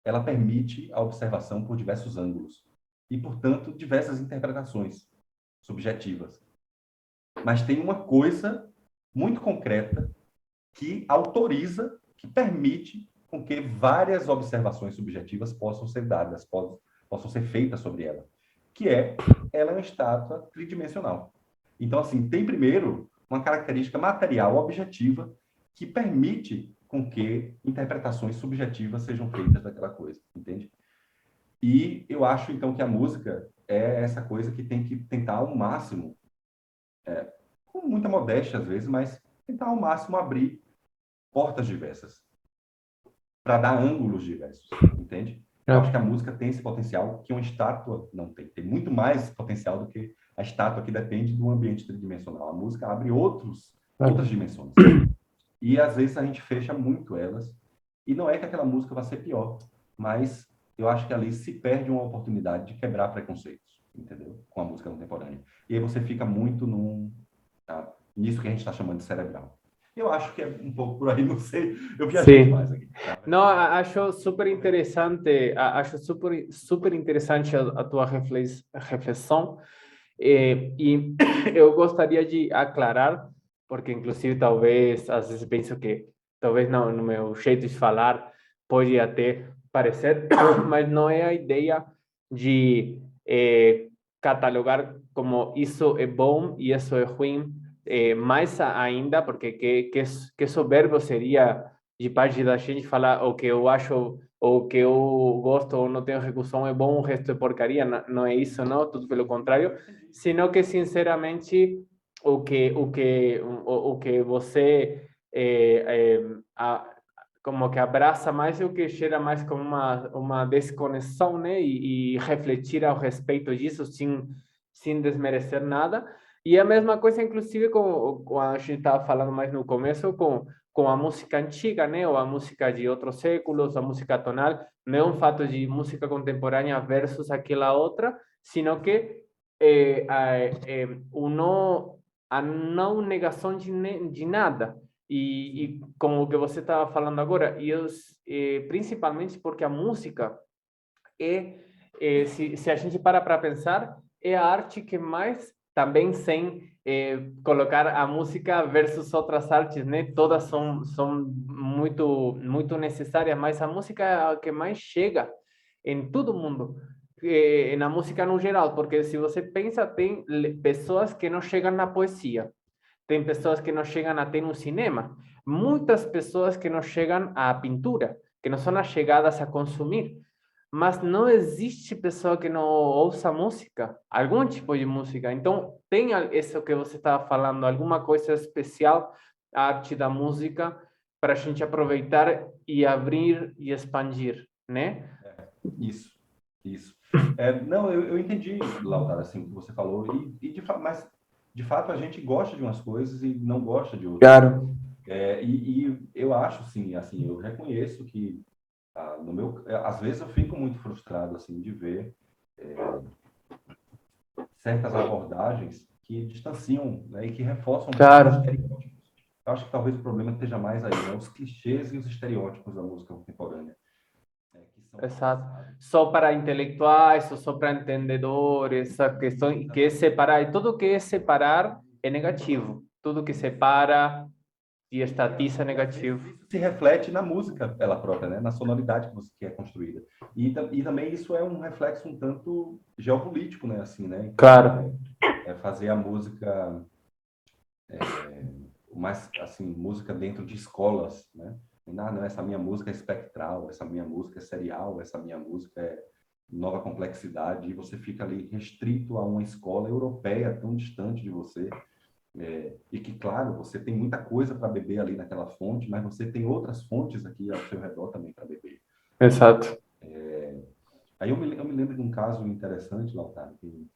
ela permite a observação por diversos ângulos e, portanto, diversas interpretações subjetivas. Mas tem uma coisa muito concreta que autoriza, que permite com que várias observações subjetivas possam ser dadas, possam ser feitas sobre ela, que ela é uma estátua tridimensional. Então, assim, tem primeiro uma característica material objetiva que permite com que interpretações subjetivas sejam feitas daquela coisa, entende? E eu acho, então, que a música é essa coisa que tem que tentar ao máximo, com muita modéstia às vezes, mas tentar ao máximo abrir portas diversas, para dar ângulos diversos, entende? Eu acho que a música tem esse potencial que uma estátua não tem. Tem muito mais potencial do que a estátua, que depende do ambiente tridimensional. A música abre outras dimensões. E às vezes a gente fecha muito elas. E não é que aquela música vai ser pior, mas eu acho que ali se perde uma oportunidade de quebrar preconceitos, entendeu? Com a música contemporânea. E aí você fica muito nisso que a gente está chamando de cerebral. Eu acho que é um pouco por aí, não sei. Eu viajei demais aqui. Não, acho super interessante, acho super interessante a tua reflexão. E eu gostaria de aclarar, porque inclusive talvez, às vezes penso que talvez não, no meu jeito de falar pode até parecer, mas não é a ideia de catalogar como isso é bom e isso é ruim, mais ainda, porque que soberbo seria de parte da gente falar o que eu acho, o que eu gosto ou não tenho recursão é bom, o resto é porcaria, não, não é isso, não, tudo pelo contrário, sino que sinceramente o que você como que abraça mais o que gera mais como uma desconexão, né? E refletir ao respeito disso sem desmerecer nada. E a mesma coisa, inclusive, com a gente estava falando mais no começo, com a música antiga, né? Ou a música de outros séculos, a música tonal. Não é um fato de música contemporânea versus aquela outra, sino que a não negação de nada. E como o que você estava falando agora, principalmente porque a música se a gente para pensar, é a arte que mais, também sem colocar a música versus outras artes, né? Todas são muito necessárias, mas a música é a que mais chega em todo mundo. Na música no geral, porque se você pensa, tem pessoas que não chegam na poesia, tem pessoas que não chegam até no cinema, muitas pessoas que não chegam à pintura, que não são chegadas a consumir. Mas não existe pessoa que não ouça música, algum tipo de música. Então, tem isso que você estava falando, alguma coisa especial, a arte da música, para a gente aproveitar e abrir e expandir, né? Isso, isso. Não, eu entendi, Lautaro, assim, o que você falou, mas de fato a gente gosta de umas coisas e não gosta de outras. Claro. E eu acho, sim, assim, eu reconheço que às vezes eu fico muito frustrado, assim, de ver certas abordagens que distanciam, né, e que reforçam muito os Claro. estereótipos. Eu acho que talvez o problema esteja mais aí, né, os clichês e os estereótipos da música contemporânea, que são Exato. reforçados. Só para intelectuais ou só para entendedores, essa questão que é separar, e tudo que é separar é negativo. Tudo que separa e estatiza é E às vezes negativo. isso se reflete na música ela própria, né? Na sonoridade que é construída. E também isso é um reflexo um tanto geopolítico, né? Assim, né? Então, Claro. fazer a música mais assim, música dentro de escolas, né? Não, essa minha música é espectral, essa minha música é serial, essa minha música é nova complexidade, e você fica ali restrito a uma escola europeia tão distante de você. E que, claro, você tem muita coisa para beber ali naquela fonte, mas você tem outras fontes aqui ao seu redor também para beber. Exato. Aí eu me lembro de um caso interessante, Lautaro, que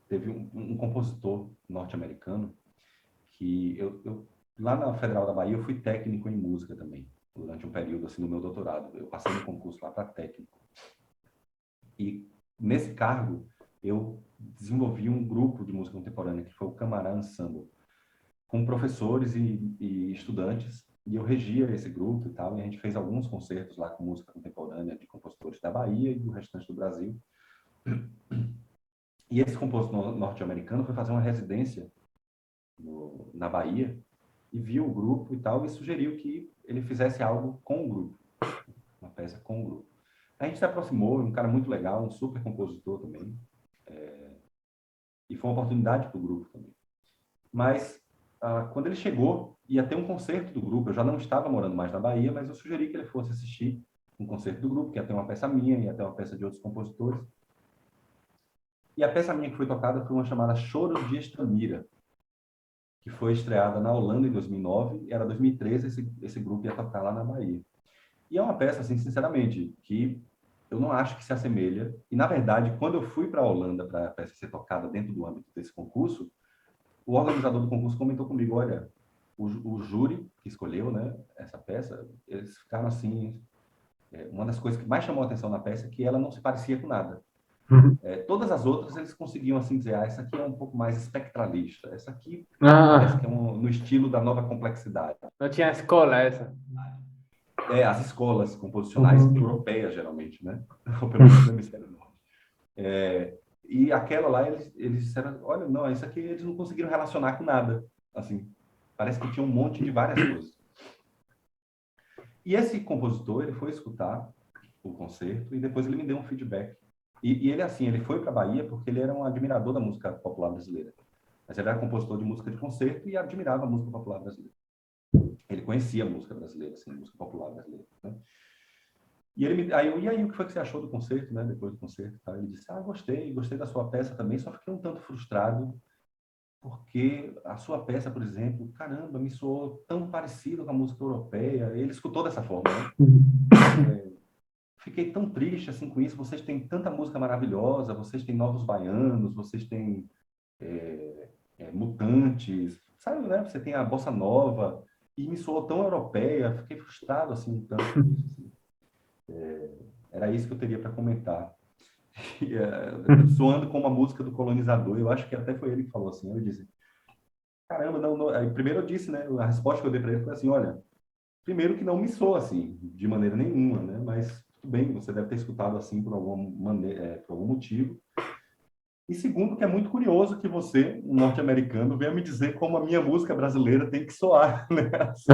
teve um compositor norte-americano que lá na Federal da Bahia eu fui técnico em música também, durante um período assim no meu doutorado. Eu passei no concurso lá para técnico. E nesse cargo eu desenvolvi um grupo de música contemporânea que foi o Camará Ensemble, com professores e estudantes, e eu regia esse grupo e tal, e a gente fez alguns concertos lá com música contemporânea de compositores da Bahia e do restante do Brasil. E esse compositor norte-americano foi fazer uma residência na Bahia e viu o grupo e tal, e sugeriu que ele fizesse algo com o grupo, uma peça com o grupo. A gente se aproximou, um cara muito legal, um super compositor também, e foi uma oportunidade para o grupo também. Mas, quando ele chegou, ia ter um concerto do grupo, eu já não estava morando mais na Bahia, mas eu sugeri que ele fosse assistir um concerto do grupo, que ia ter uma peça minha, ia ter uma peça de outros compositores. E a peça minha que foi tocada foi uma chamada Choros de Estamira, que foi estreada na Holanda em 2009, e era 2013 esse grupo ia tocar lá na Bahia. E é uma peça, assim, sinceramente, que eu não acho que se assemelha. E, na verdade, quando eu fui para a Holanda para a peça ser tocada dentro do âmbito desse concurso, o organizador do concurso comentou comigo, olha, o júri que escolheu, né, essa peça, eles ficaram assim, uma das coisas que mais chamou a atenção na peça é que ela não se parecia com nada. Todas as outras eles conseguiam assim dizer, essa aqui é um pouco mais espectralista, essa aqui parece que é no estilo da nova complexidade. Não tinha escola essa. As escolas composicionais europeias, geralmente, né? Ou pelo menos no hemisfério norte. E aquela lá, eles disseram, olha, não, isso aqui eles não conseguiram relacionar com nada. Assim, parece que tinha um monte de várias coisas. E esse compositor, ele foi escutar o concerto e depois ele me deu um feedback. E ele, assim, ele foi para a Bahia porque ele era um admirador da música popular brasileira. Mas ele era compositor de música de concerto e admirava a música popular brasileira. Ele conhecia a música brasileira, assim, a música popular brasileira, né? E aí, o que foi que você achou do concerto, né? Depois do concerto, tá? Ele disse, gostei da sua peça também, só fiquei um tanto frustrado porque a sua peça, por exemplo, caramba, me soou tão parecido com a música europeia. Ele escutou dessa forma, né? Fiquei tão triste assim com isso. Vocês têm tanta música maravilhosa, vocês têm Novos Baianos, vocês têm Mutantes, sabe, né? Você tem a Bossa Nova e me soou tão europeia. Fiquei frustrado assim um tanto com isso. Assim. Era isso que eu teria para comentar. Soando como a música do colonizador, eu acho que até foi ele que falou assim. Ele disse: caramba, não. Aí, primeiro eu disse, né? A resposta que eu dei para ele foi assim: olha, primeiro que não me soa assim, de maneira nenhuma, né? Mas tudo bem, você deve ter escutado assim por alguma maneira, por algum motivo. E segundo, que é muito curioso que você, um norte-americano, venha me dizer como a minha música brasileira tem que soar, né? Assim,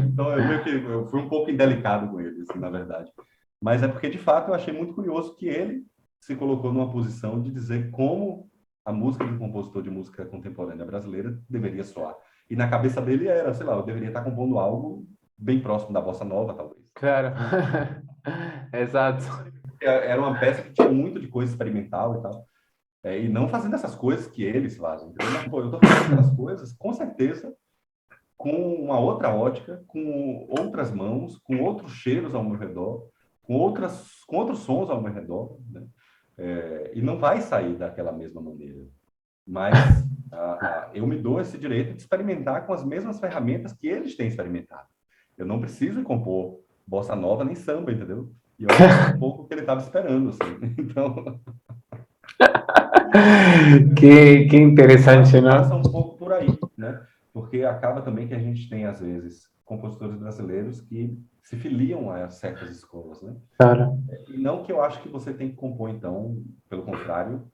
então, eu fui um pouco indelicado com ele, assim, na verdade. Mas é porque, de fato, eu achei muito curioso que ele se colocou numa posição de dizer como a música de um compositor de música contemporânea brasileira deveria soar. E na cabeça dele era, sei lá, eu deveria estar compondo algo bem próximo da bossa nova, talvez. Claro. Exato. Era uma peça que tinha muito de coisa experimental e tal. E não fazendo essas coisas que eles fazem. Entendeu? Mas, pô, eu estou fazendo aquelas coisas, com certeza, com uma outra ótica, com outras mãos, com outros cheiros ao meu redor, com outros sons ao meu redor, né? E não vai sair daquela mesma maneira. Mas eu me dou esse direito de experimentar com as mesmas ferramentas que eles têm experimentado. Eu não preciso compor bossa nova nem samba, entendeu? E eu acho que é um pouco o que ele estava esperando, assim. Então... Que interessante, passa não? um pouco por aí, né? Porque acaba também que a gente tem, às vezes, compositores brasileiros que se filiam a certas escolas, né? Claro. E não que eu acho que você tem que compor, então, pelo contrário,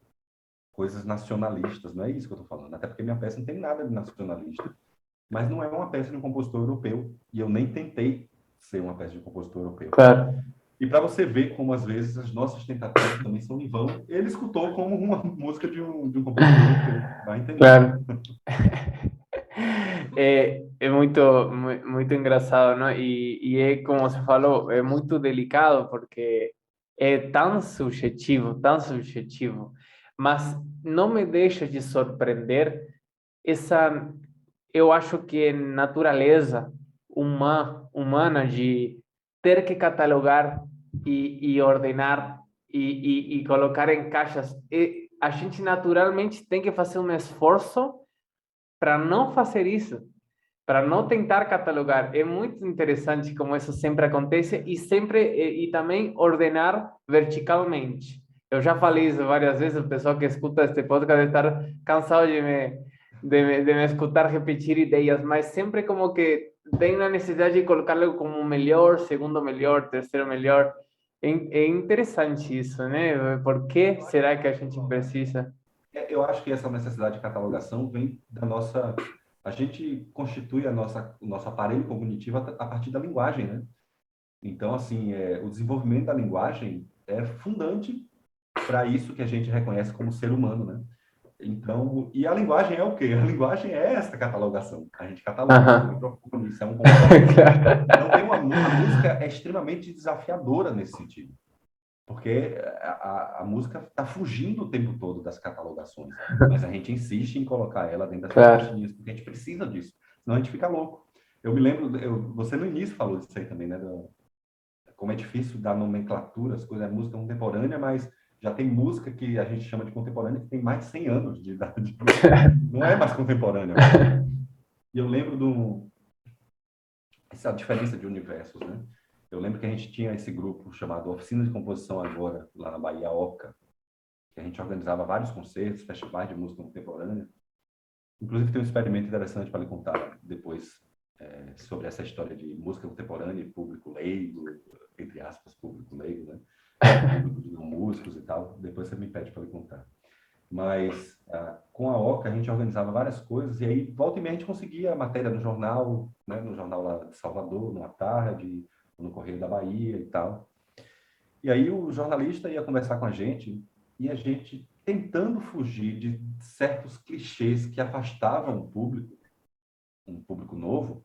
coisas nacionalistas, não é isso que eu estou falando. Até porque minha peça não tem nada de nacionalista, mas não é uma peça de um compositor europeu, e eu nem tentei ser uma peça de um compositor europeu. Claro. E para você ver como, às vezes, as nossas tentativas também são em vão, ele escutou como uma música de um compositor europeu. Vai entender. Claro. É muito engraçado, não? E é como você falou, é muito delicado porque é tão subjetivo, mas não me deixa de surpreender essa, eu acho que é natureza humana de ter que catalogar e ordenar e colocar em caixas. a gente naturalmente tem que fazer um esforço para não fazer isso, para não tentar catalogar. É muito interessante como isso sempre acontece e sempre e também ordenar verticalmente. Eu já falei isso várias vezes, o pessoal que escuta este podcast deve estar cansado de me escutar repetir ideias, mas sempre como que tem a necessidade de colocá-lo como melhor, segundo melhor, terceiro melhor. É interessante isso, né? Por que será que a gente precisa? Eu acho que essa necessidade de catalogação vem da nossa. A gente constitui o nosso aparelho cognitivo a partir da linguagem, né? Então, assim, o desenvolvimento da linguagem é fundante para isso que a gente reconhece como ser humano, né? Então, e a linguagem é o quê? A linguagem é essa catalogação. A gente cataloga, isso é um Aham. microfone, isso é um computador. Claro. Então, a música é extremamente desafiadora nesse sentido, porque a música está fugindo o tempo todo das catalogações, mas a gente insiste em colocar ela dentro dessas Claro. caixinhas, porque a gente precisa disso, senão a gente fica louco. Eu me lembro, você no início falou disso aí também, né? Como é difícil dar nomenclatura, as coisas, é música contemporânea, mas já tem música que a gente chama de contemporânea que tem mais de 100 anos de idade. Não é mais contemporânea. E eu lembro essa diferença de universos, né? Eu lembro que a gente tinha esse grupo chamado Oficina de Composição Agora, lá na Bahia, Oca, que a gente organizava vários concertos, festivais de música contemporânea. Inclusive, tem um experimento interessante para lhe contar depois sobre essa história de música contemporânea e público leigo, entre aspas, público leigo, né? Público de não músicos e tal. Depois você me pede para lhe contar. Mas com a Oca a gente organizava várias coisas e aí volta e meia a gente conseguia a matéria no jornal, né? No jornal lá de Salvador, numa tarde, no Correio da Bahia e tal. E aí o jornalista ia conversar com a gente e a gente tentando fugir de certos clichês que afastavam o público, um público novo,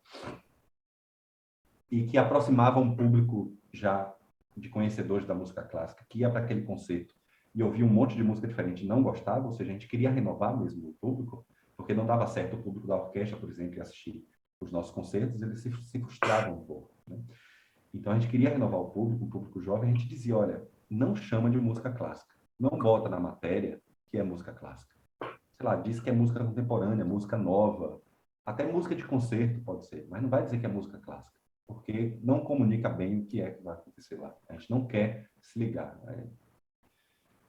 e que aproximavam um público já de conhecedores da música clássica, que ia para aquele concerto e ouvia um monte de música diferente e não gostava, ou seja, a gente queria renovar mesmo o público, porque não dava certo o público da orquestra, por exemplo, assistir os nossos concertos, eles se frustravam um pouco, né? Então a gente queria renovar o público, um público jovem, a gente dizia, olha, não chama de música clássica, não bota na matéria que é música clássica. Sei lá, diz que é música contemporânea, música nova, até música de concerto pode ser, mas não vai dizer que é música clássica, porque não comunica bem o que é que vai acontecer lá. A gente não quer se ligar, né?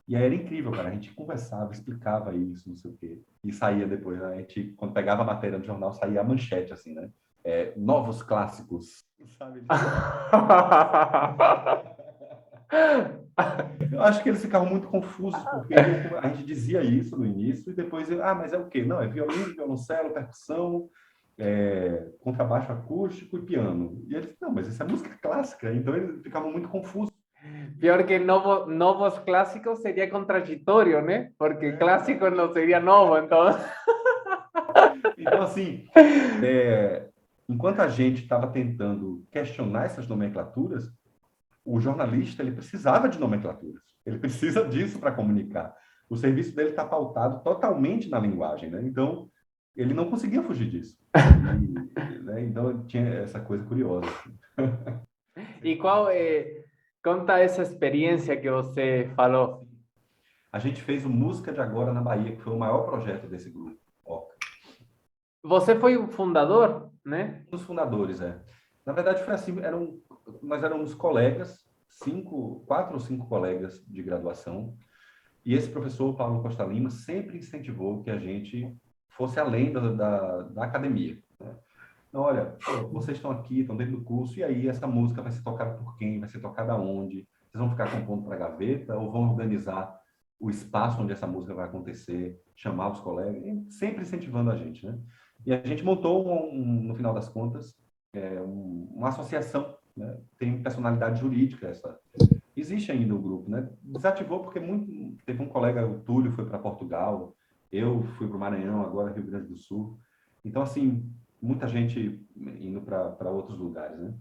E aí era incrível, cara. A gente conversava, explicava isso, não sei o quê. E saía depois, né? A gente, quando pegava a matéria do jornal, saía a manchete, assim, né? Novos clássicos, sabe? Eu acho que eles ficavam muito confusos, porque a gente dizia isso no início, e depois, mas é o quê? Não, é violino, violoncelo, percussão, contrabaixo acústico e piano. E eles, não, mas isso é música clássica. Então eles ficavam muito confusos. Pior que novos clásicos sería contradictorio, ¿no? Porque É. clásico no sería novo, entonces. Então, assim, enquanto a gente estava tentando questionar essas nomenclaturas, o jornalista ele precisava de nomenclaturas. Ele precisa disso para comunicar. O serviço dele está pautado totalmente na linguagem, né? Então, ele não conseguia fugir disso. Né? Então, tinha essa coisa curiosa. E qual conta essa experiência que você falou? A gente fez o Música de Agora na Bahia, que foi o maior projeto desse grupo. Ó, Você foi o fundador, né? um dos fundadores, Na verdade, foi assim, nós éramos colegas, quatro ou cinco colegas de graduação, e esse professor, Paulo Costa Lima, sempre incentivou que a gente fosse além da academia, né? Então, olha, pô, vocês estão aqui, estão dentro do curso, e aí essa música vai ser tocada por quem? Vai ser tocada onde? Vocês vão ficar compondo para a gaveta ou vão organizar o espaço onde essa música vai acontecer, chamar os colegas, e sempre incentivando a gente, né? E a gente montou, no final das contas, uma associação, né? Tem personalidade jurídica essa. Existe ainda o grupo, né? Desativou porque teve um colega, o Túlio, foi para Portugal, eu fui para o Maranhão, agora Rio Grande do Sul. Então, assim, muita gente indo para outros lugares, né?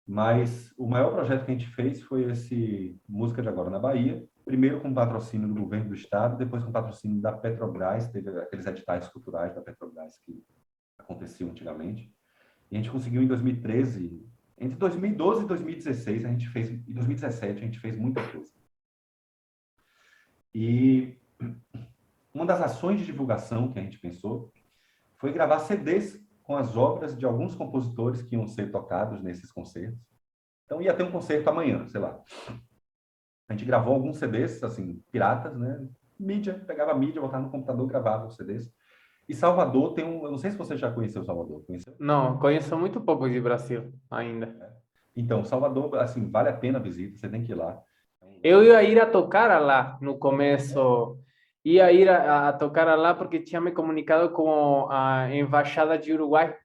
Mas o maior projeto que a gente fez foi esse Música de Agora na Bahia, primeiro com patrocínio do governo do estado, depois com patrocínio da Petrobras, teve aqueles editais culturais da Petrobras que aconteciam antigamente. E a gente conseguiu em 2013, entre 2012 e 2016, em 2017 a gente fez muita coisa. E uma das ações de divulgação que a gente pensou foi gravar CDs com as obras de alguns compositores que iam ser tocados nesses concertos. Então ia ter um concerto amanhã, sei lá. A gente gravou alguns CDs, assim, piratas, né? Mídia, pegava a mídia, botava no computador, gravava os CDs. E Salvador tem um... Eu não sei se você já conheceu Salvador. Conheceu? Não, conheço muito pouco de Brasil ainda. Então, Salvador, assim, vale a pena a visita, você tem que ir lá. É um Eu lugar... ia ir a tocar lá no começo, ia ir a tocar lá porque tinha me comunicado com a embaixada de Uruguai.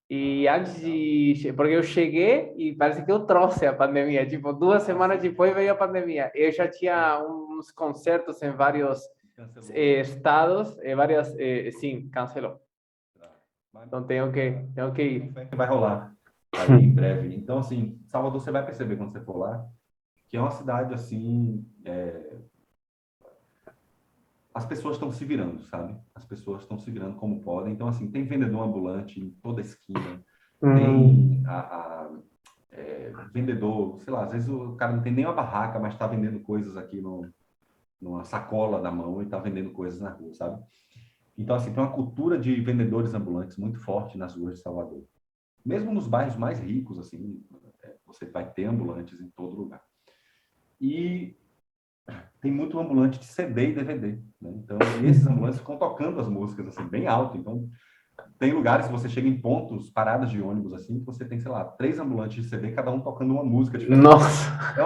E antes de, porque eu cheguei e parece que eu trouxe a pandemia, tipo, 2 semanas depois veio a pandemia. Eu já tinha uns concertos em vários Cancelou. estados, várias, sim, cancelou. Mas Então tenho que com ir. fé que vai rolar aí em breve. Então, assim, Salvador, você vai perceber quando você for lá, que é uma cidade, assim, as pessoas estão se virando, sabe? As pessoas estão se virando como podem. Então, assim, tem vendedor ambulante em toda esquina, tem Hum, vendedor, sei lá, às vezes o cara não tem nem uma barraca, mas está vendendo coisas aqui no, numa sacola na mão e está vendendo coisas na rua, sabe? Então, assim, tem uma cultura de vendedores ambulantes muito forte nas ruas de Salvador. Mesmo nos bairros mais ricos, assim, você vai ter ambulantes em todo lugar. E tem muito ambulante de CD e DVD, né? Então, e esses ambulantes ficam tocando as músicas, assim, bem alto. Então, tem lugares que você chega em pontos, paradas de ônibus, assim, que você tem, sei lá, 3 ambulantes de CD, cada um tocando uma música diferente. nossa. É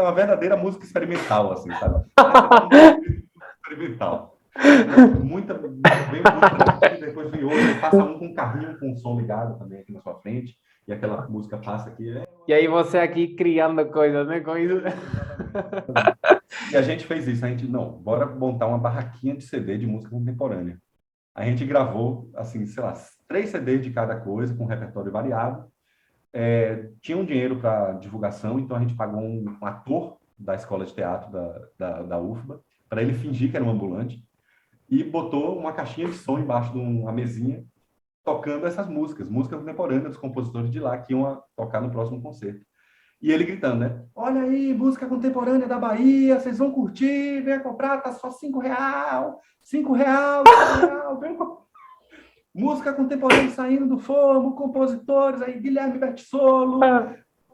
uma verdadeira música experimental, assim, sabe? Parece que você tá num música experimental. É muita, vem uma música daqui, depois vem outra, e passa um com um carrinho com o som ligado também aqui na sua frente, e aquela música passa aqui. E aí você aqui criando coisas, né, com isso. Exatamente, exatamente. E a gente fez isso, a gente, não, bora montar uma barraquinha de CD de música contemporânea. A gente gravou, assim, sei lá, 3 CDs de cada coisa, com um repertório variado. Tinha um dinheiro para divulgação, então a gente pagou um ator da escola de teatro da UFBA, para ele fingir que era um ambulante, e botou uma caixinha de som embaixo de uma mesinha, tocando essas músicas, música contemporânea dos compositores de lá, que iam tocar no próximo concerto. E ele gritando, né? Olha aí, música contemporânea da Bahia, vocês vão curtir, venha comprar, tá só R$ 5, R$ 5, R$ 5, vem comprar. Música contemporânea saindo do forno, compositores aí, Guilherme Bertissolo,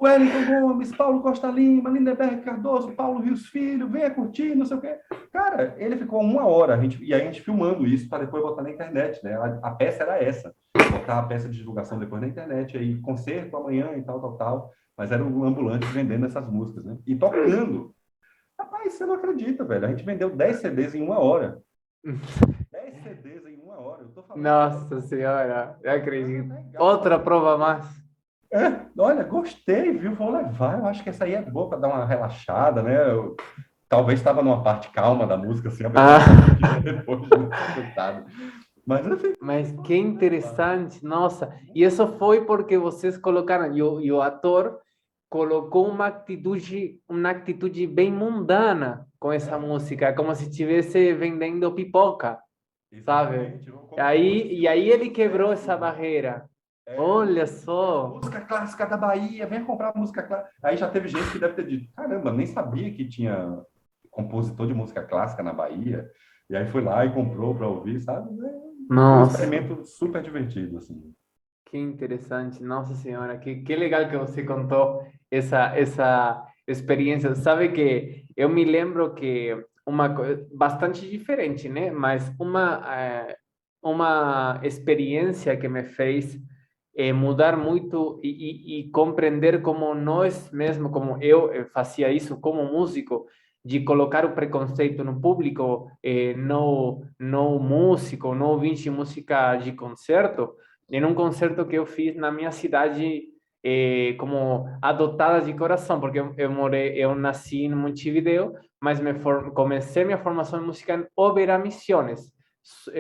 Wellington Gomes, Paulo Costa Lima, Lindenberg Cardoso, Paulo Rios Filho, venha curtir, não sei o quê. Cara, ele ficou 1 hora, e aí a gente filmando isso para depois botar na internet, né? A peça era essa, botar a peça de divulgação depois na internet, aí concerto amanhã e tal, tal, tal. Mas era um ambulante vendendo essas músicas, né? E tocando. Rapaz, você não acredita, velho. A gente vendeu 10 CDs em 1 hora. 10 CDs em 1 hora. Eu tô falando sério. Nossa senhora, eu acredito. Legal. Outra prova mais. Olha, gostei, viu? Vou levar. Eu acho que essa aí é boa para dar uma relaxada, né? Eu, talvez estava numa parte calma da música, assim, a pessoa Ah, depois, né? Coitado. Mas eu fiquei, mas pô, que interessante, nossa. E isso foi porque vocês colocaram, e o ator colocou uma atitude bem mundana com essa música, como se estivesse vendendo pipoca, sabe? exatamente. E Como se fosse aí, assim, e aí ele quebrou sucesso, essa né? barreira. Olha Sucesso, só. música clássica da Bahia, vem comprar música clássica. Aí já teve gente que deve ter dito, caramba, nem sabia que tinha compositor de música clássica na Bahia. E aí foi lá e comprou para ouvir, sabe? Foi um Nossa. experimento super divertido, assim. Que interessante, nossa senhora, que legal que você contou essa experiência. Sabe que eu me lembro que uma coisa bastante diferente, né? Mas uma experiência que me fez mudar muito e compreender como nós mesmos, como eu fazia isso como músico, de colocar o preconceito no público, no músico, no ouvinte música de concerto em um concerto que eu fiz na minha cidade como adotada de coração, porque eu nasci em Montevideo, mas comecei minha formação em música em Oberá Misiones,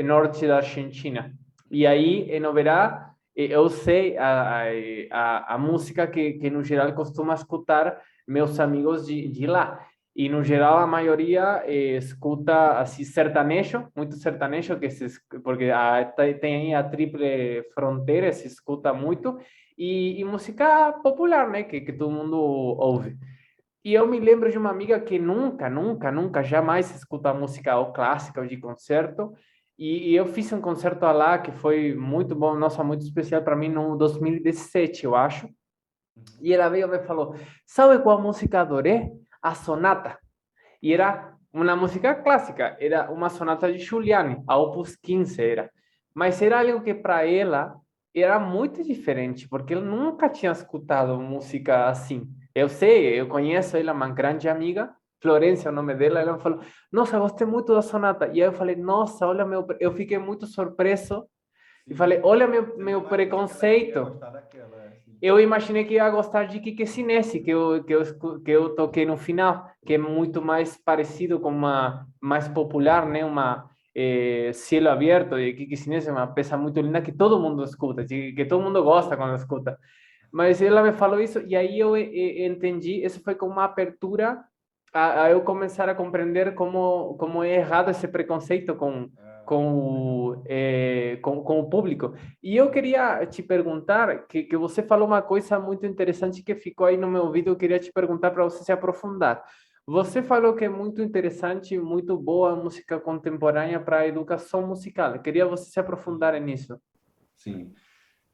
norte da Argentina. E aí, em Oberá, eu sei a música que, no geral, costuma escutar meus amigos de lá. E, no geral, a maioria escuta assim, sertanejo, muito sertanejo, porque tem a tríplice fronteira, se escuta muito, e música popular, né, que todo mundo ouve. E eu me lembro de uma amiga que nunca, jamais escuta música ou clássica ou de concerto. E eu fiz um concerto lá que foi muito bom, nossa, muito especial para mim no 2017, eu acho. E ela veio e me falou: Sabe qual música adorei? A Sonata. E era uma música clássica, era uma sonata de Giuliani, a Opus 15 era. Mas era algo que para ela era muito diferente, porque ela nunca tinha escutado música assim. Eu sei, eu conheço ela, uma grande amiga, Florência, é o nome dela, ela falou, nossa, gostei muito da sonata. E aí eu falei, nossa, olha, eu fiquei muito surpreso e falei, Sim. olha Você não meu imaginou que ela iria preconceito. gostar daquela, assim. Eu imaginei que ia gostar de Kike Sinesse, que eu toquei no final, que é muito mais parecido com uma mais popular, né? Uma Cielo Aberto de Kike Sinesse, uma peça muito linda que todo mundo escuta, que todo mundo gosta quando escuta. Mas ela me falou isso e aí eu entendi, isso foi como uma abertura a eu começar a compreender como é errado esse preconceito Ah, com legal. com o público. E eu queria te perguntar, que você falou uma coisa muito interessante que ficou aí no meu ouvido, eu queria te perguntar para você se aprofundar. Você falou que é muito interessante, muito boa a música contemporânea para a educação musical. Eu queria você se aprofundar Sim, nisso. sim.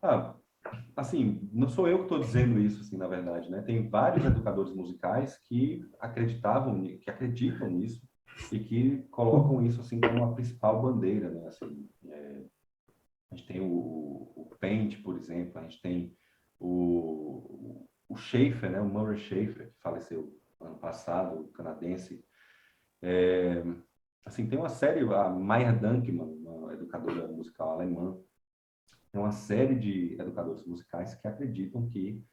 Ah, assim, não sou eu que estou dizendo isso, assim, na verdade, né? Tem vários educadores musicais que que acreditam nisso e que colocam isso assim como a principal bandeira, né? Assim, a gente tem o Paint, por exemplo, a gente tem o Schaefer, né? O Murray Schaefer, que faleceu ano passado, o canadense. Assim, tem uma série, a Maya Dankman, uma educadora musical alemã, tem uma série de educadores musicais que acreditam que,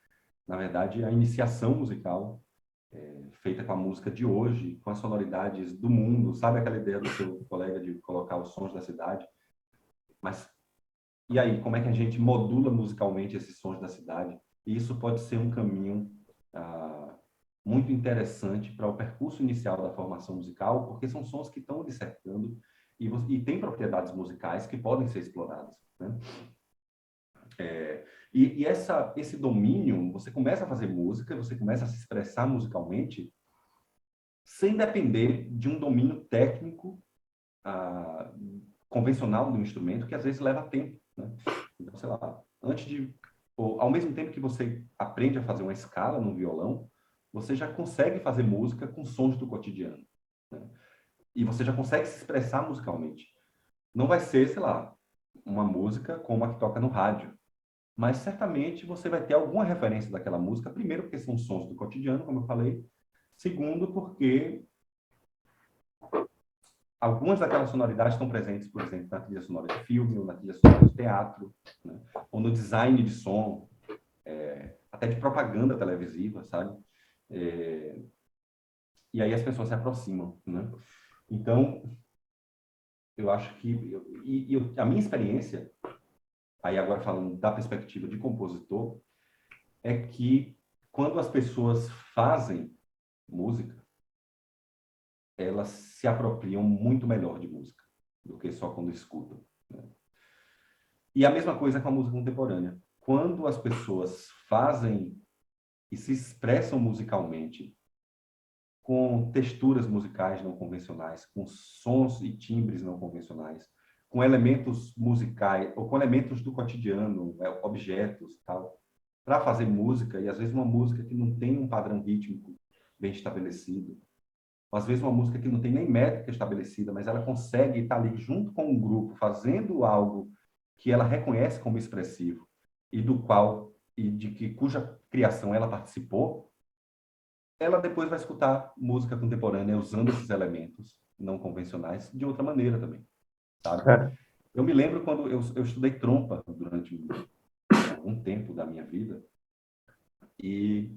na verdade, a iniciação musical feita com a música de hoje, com as sonoridades do mundo, sabe aquela ideia do seu colega de colocar os sons da cidade? Mas e aí, como é que a gente modula musicalmente esses sons da cidade? E isso pode ser um caminho muito interessante para o percurso inicial da formação musical, porque são sons que estão dissertando e têm propriedades musicais que podem ser exploradas, né? Esse domínio, você começa a fazer música, você começa a se expressar musicalmente sem depender de um domínio técnico ah, convencional do instrumento, que às vezes leva tempo, né? Então, sei lá, ou, ao mesmo tempo que você aprende a fazer uma escala no violão, você já consegue fazer música com sons do cotidiano, né? E você já consegue se expressar musicalmente. Não vai ser, sei lá, uma música como a que toca no rádio, mas certamente você vai ter alguma referência daquela música, primeiro porque são sons do cotidiano, como eu falei, segundo porque algumas daquelas sonoridades estão presentes, por exemplo, na trilha sonora de filme, ou na trilha sonora de teatro, né? Ou no design de som, até de propaganda televisiva, sabe? É, e aí as pessoas se aproximam, né? Então, eu acho que... a minha experiência, aí agora falando da perspectiva de compositor, é que quando as pessoas fazem música, elas se apropriam muito melhor de música do que só quando escutam, né? E a mesma coisa com a música contemporânea. Quando as pessoas fazem e se expressam musicalmente com texturas musicais não convencionais, com sons e timbres não convencionais, com elementos musicais ou com elementos do cotidiano, objetos, tal, para fazer música, e às vezes uma música que não tem um padrão rítmico bem estabelecido, às vezes uma música que não tem nem métrica estabelecida, mas ela consegue estar ali junto com um grupo, fazendo algo que ela reconhece como expressivo e do qual cuja criação ela participou, ela depois vai escutar música contemporânea usando esses elementos não convencionais de outra maneira também, sabe? Claro. Eu me lembro quando eu estudei trompa durante algum tempo da minha vida e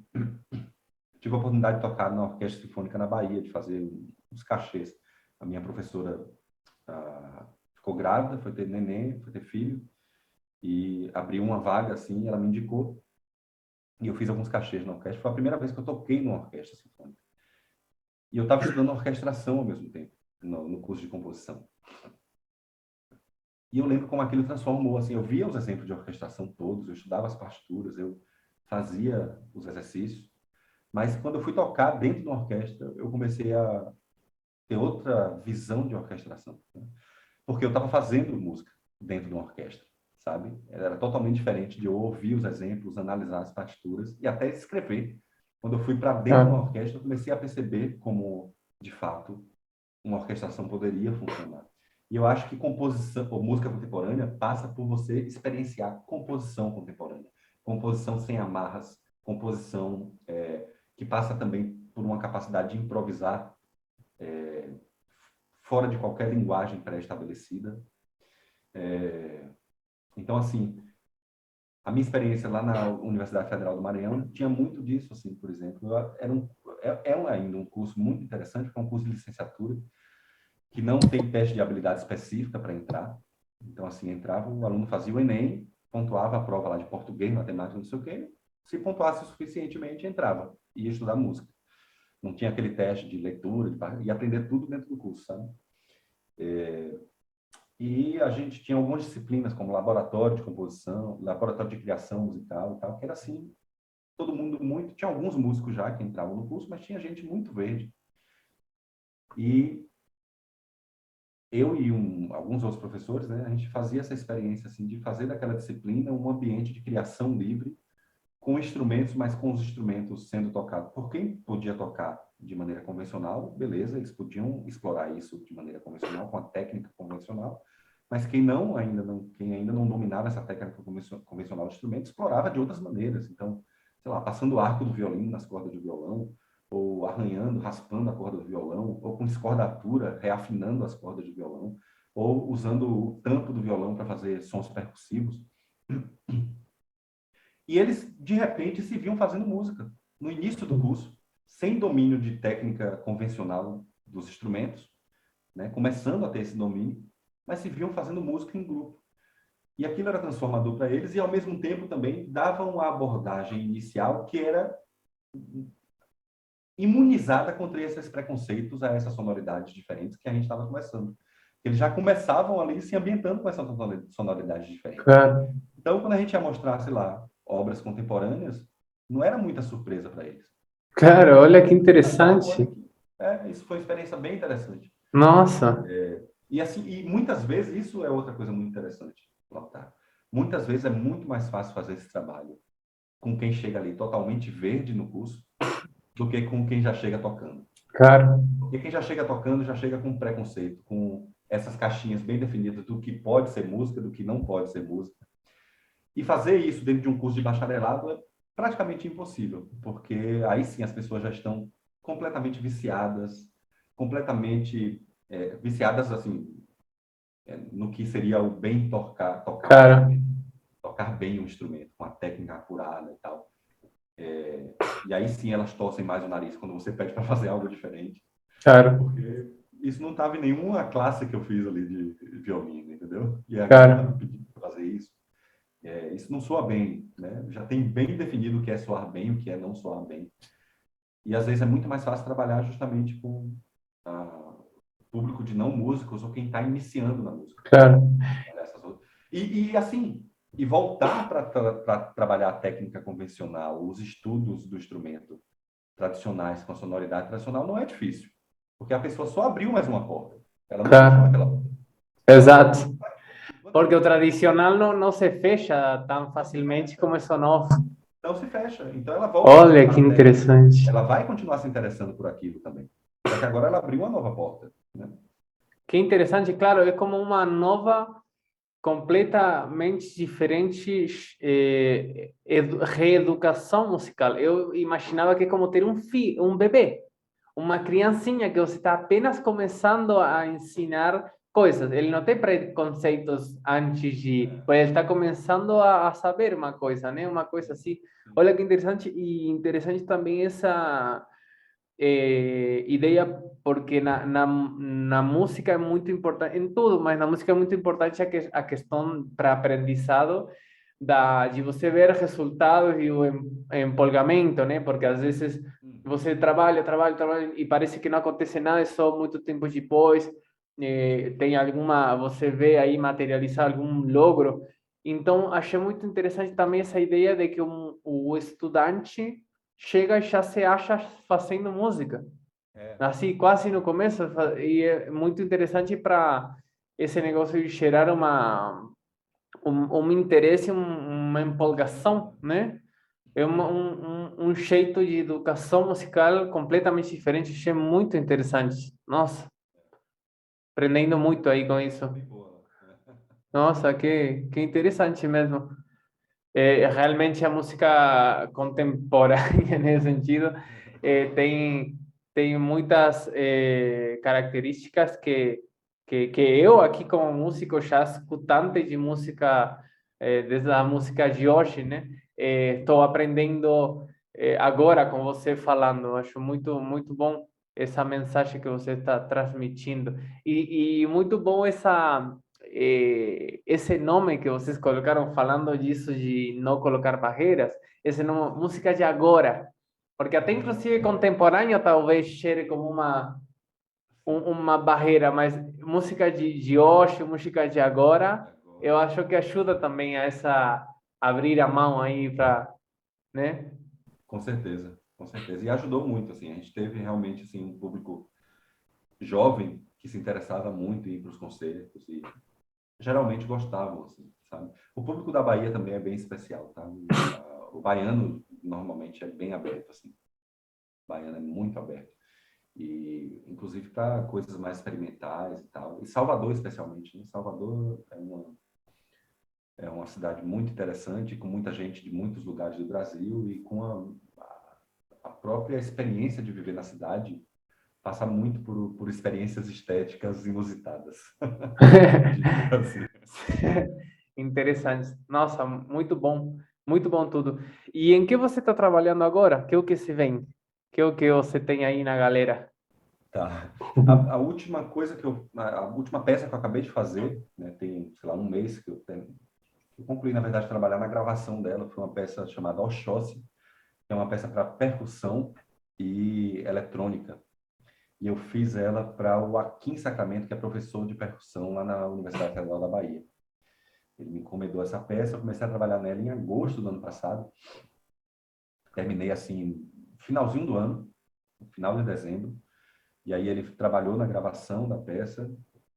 tive a oportunidade de tocar na Orquestra Sinfônica na Bahia, de fazer uns cachês. A minha professora ficou grávida, foi ter neném, foi ter filho, e abriu uma vaga assim, ela me indicou, e eu fiz alguns cachês na orquestra. Foi a primeira vez que eu toquei numa orquestra sinfônica. E eu estava estudando orquestração ao mesmo tempo, no curso de composição. E eu lembro como aquilo transformou, assim, eu via os exemplos de orquestração todos, eu estudava as partituras, eu fazia os exercícios, Mas quando eu fui tocar dentro de uma orquestra, eu comecei a ter outra visão de orquestração, né? Porque eu estava fazendo música dentro de uma orquestra, sabe? Era totalmente diferente de eu ouvir os exemplos, analisar as partituras e até escrever. Quando eu fui para dentro de uma Claro, orquestra, eu comecei a perceber como, de fato, uma orquestração poderia funcionar. E eu acho que composição, ou música contemporânea, passa por você experienciar composição contemporânea, composição sem amarras, composição que passa também por uma capacidade de improvisar fora de qualquer linguagem pré-estabelecida. Então, assim, a minha experiência lá na Universidade Federal do Maranhão tinha muito disso, assim, por exemplo. Ainda um curso muito interessante, porque é um curso de licenciatura que não tem teste de habilidade específica para entrar. Então, assim, entrava, o aluno fazia o Enem, pontuava a prova lá de português, matemática, não sei o quê. Se pontuasse suficientemente, entrava. Ia estudar música. Não tinha aquele teste de leitura, ia aprender tudo dentro do curso, sabe? E a gente tinha algumas disciplinas, como laboratório de composição, laboratório de criação musical e tal, que era assim, todo mundo muito... Tinha alguns músicos já que entravam no curso, mas tinha gente muito verde. E eu e alguns outros professores, né, a gente fazia essa experiência assim, de fazer daquela disciplina um ambiente de criação livre, com instrumentos, mas com os instrumentos sendo tocados por quem podia tocar de maneira convencional, beleza, eles podiam explorar isso de maneira convencional, com a técnica convencional, mas quem ainda não dominava essa técnica convencional de instrumento, explorava de outras maneiras. Então, sei lá, passando o arco do violino nas cordas de violão, ou arranhando, raspando a corda do violão, ou com escordatura, reafinando as cordas de violão, ou usando o tampo do violão para fazer sons percussivos. E eles, de repente, se viam fazendo música no início do curso, sem domínio de técnica convencional dos instrumentos, né? Começando a ter esse domínio, mas se viam fazendo música em grupo. E aquilo era transformador para eles e, ao mesmo tempo, também davam a abordagem inicial que era imunizada contra esses preconceitos, a essas sonoridades diferentes que a gente estava começando. Eles já começavam ali se ambientando com essas sonoridades diferentes. claro. Então, quando a gente ia mostrar, sei lá, obras contemporâneas, não era muita surpresa para eles. Claro, olha que Achavam, olha interessante. que, isso foi uma experiência bem interessante. Nossa, E assim, e muitas vezes isso é outra coisa muito interessante, Lautaro. Muitas vezes é muito mais fácil fazer esse trabalho com quem chega ali totalmente verde no curso do que com quem já chega tocando. claro, Porque quem já chega tocando já chega com preconceito, com essas caixinhas bem definidas do que pode ser música, do que não pode ser música. E fazer isso dentro de um curso de bacharelado é praticamente impossível, porque aí sim as pessoas já estão completamente viciadas, completamente viciadas assim no que seria o bem tocar um claro, instrumento, tocar bem um instrumento com a técnica apurada e tal. E aí sim elas torcem mais o nariz quando você pede para fazer algo diferente, claro, porque isso não estava em nenhuma classe que eu fiz ali de violino, entendeu? E agora está me claro, pedindo para fazer isso. Isso não soa bem, né? Já tem bem definido o que é soar bem, o que é não soar bem. E às vezes é muito mais fácil trabalhar justamente com público de não músicos ou quem está iniciando na música. claro. E assim, e voltar para trabalhar a técnica convencional, os estudos do instrumento tradicionais com a sonoridade tradicional não é difícil, porque a pessoa só abriu mais uma porta. Ela não fechou Claro, aquela porta. Ela exato. voltou. Enquanto ela Porque o não tradicional não se fecha tão não se facilmente fecha, como isso novo. não se fecha. Então ela volta para Olha estudar que a técnica. interessante. Ela vai continuar se interessando por aquilo também. Só que agora ela abriu uma nova porta, né? Que interessante, claro, é como uma nova, completamente diferente reeducação musical. Eu imaginava que é como ter um bebê, uma criancinha que você está apenas começando a ensinar coisas. Ele não tem preconceitos antes de... Ele está começando a saber uma coisa, né? Uma coisa assim. Olha que interessante. E interessante também essa ideia, porque na música é muito importante, em tudo, mas na música é muito importante a questão para aprendizado de você ver resultados e o empolgamento, né? Porque às vezes você trabalha, trabalha, trabalha e parece que não acontece nada, é só muito tempo depois, tem você vê aí materializar algum logro. Então, achei muito interessante também essa ideia de que o estudante chega e já se acha fazendo música. É, Assim, quase no começo, e é muito interessante para esse negócio de gerar um interesse, uma empolgação, né? É um jeito de educação musical completamente diferente, achei muito interessante. Nossa, aprendendo muito aí com isso. bem boa. Nossa, que interessante mesmo. É, realmente a música contemporânea, nesse sentido, tem muitas características que eu aqui como músico, já escutante de música, desde a música de hoje, né? Estou aprendendo agora com você falando. Acho muito bom essa mensagem que você está transmitindo. E muito bom esse nome que vocês colocaram falando disso de não colocar barreiras, esse nome, música de agora, porque até inclusive contemporâneo talvez cheire como uma barreira, mas música de hoje, música de agora, eu Agora, acho que ajuda também a essa abrir a mão aí para, né? com certeza, com certeza. E ajudou muito, assim, a gente teve realmente, assim, um público jovem que se interessava muito em ir para os concertos e geralmente gostavam, assim, sabe? O público da Bahia também é bem especial, tá? O baiano normalmente é bem aberto, assim. O baiano é muito aberto. E, inclusive, para coisas mais experimentais e tal. E Salvador, especialmente, né? Salvador é uma cidade muito interessante, com muita gente de muitos lugares do Brasil e com a própria experiência de viver na cidade passa muito por experiências estéticas inusitadas, diria assim. Interessante. Nossa, muito bom tudo. E em que você está trabalhando agora? Que é o que se vem? Que é o que você tem aí na galera? Tá. A última coisa a última peça que eu acabei de fazer, né, tem, sei lá, um mês eu concluí, na verdade, trabalhar na gravação dela, foi uma peça chamada Oxóssi, que é uma peça para percussão e eletrônica. E eu fiz ela para o Akin Sacramento, que é professor de percussão lá na Universidade Federal da Bahia. Ele me encomendou essa peça, eu comecei a trabalhar nela em agosto do ano passado, terminei assim, finalzinho do ano, final de dezembro, e aí ele trabalhou na gravação da peça,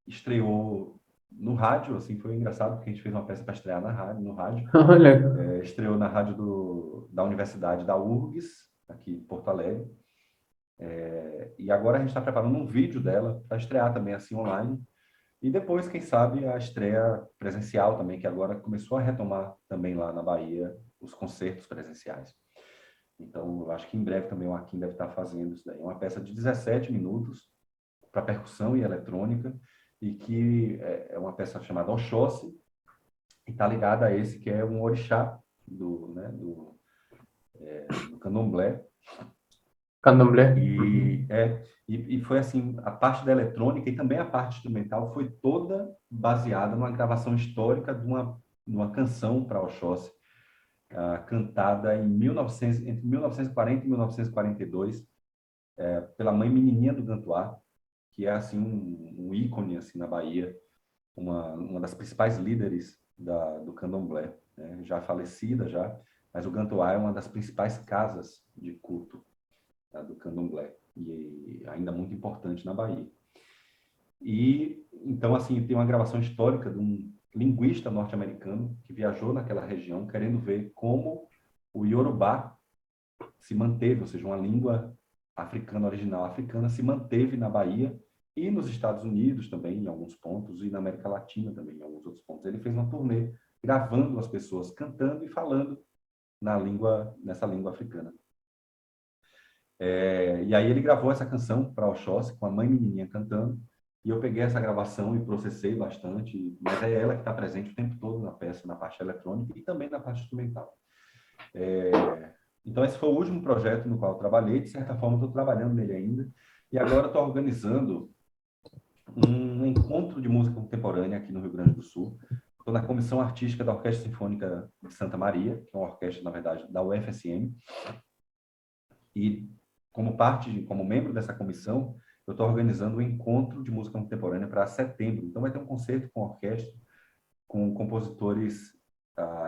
estreou no rádio, assim, foi engraçado, porque a gente fez uma peça para estrear no rádio, Olha, estreou na rádio da Universidade da URGS, aqui em Porto Alegre, e agora a gente está preparando um vídeo dela para estrear também, assim, online, e depois, quem sabe, a estreia presencial também, que agora começou a retomar também lá na Bahia os concertos presenciais. Então, eu acho que em breve também o Akin deve estar fazendo isso daí. É uma peça de 17 minutos para percussão e eletrônica, e que é uma peça chamada Oxóssi, e está ligada a esse que é um orixá do candomblé. candomblé. E foi assim, a parte da eletrônica e também a parte instrumental foi toda baseada numa gravação histórica de uma canção para Oxóssi, cantada entre 1940 e 1942, pela mãe menininha do Gantuá, que é assim um ícone assim na Bahia, uma das principais líderes do candomblé, né? Já falecida já, mas o Gantuá é uma das principais casas de culto, tá, do candomblé e ainda muito importante na Bahia. E então assim tem uma gravação histórica de um linguista norte-americano que viajou naquela região querendo ver como o Yorubá se manteve, ou seja, uma língua africana original africana se manteve na Bahia e nos Estados Unidos também em alguns pontos e na América Latina também em alguns outros pontos. Ele fez uma turnê gravando as pessoas cantando e falando nessa língua africana. E aí ele gravou essa canção para Oxóssi com a mãe menininha cantando, e eu peguei essa gravação e processei bastante, mas é ela que está presente o tempo todo na peça, na parte eletrônica e também na parte instrumental. Então esse foi o último projeto no qual eu trabalhei, de certa forma estou trabalhando nele ainda, e agora estou organizando um encontro de música contemporânea aqui no Rio Grande do Sul. Estou na comissão artística da Orquestra Sinfônica de Santa Maria, que é uma orquestra, na verdade, da UFSM, e como membro dessa comissão, eu estou organizando um encontro de música contemporânea para setembro. Então vai ter um concerto com orquestra, com compositores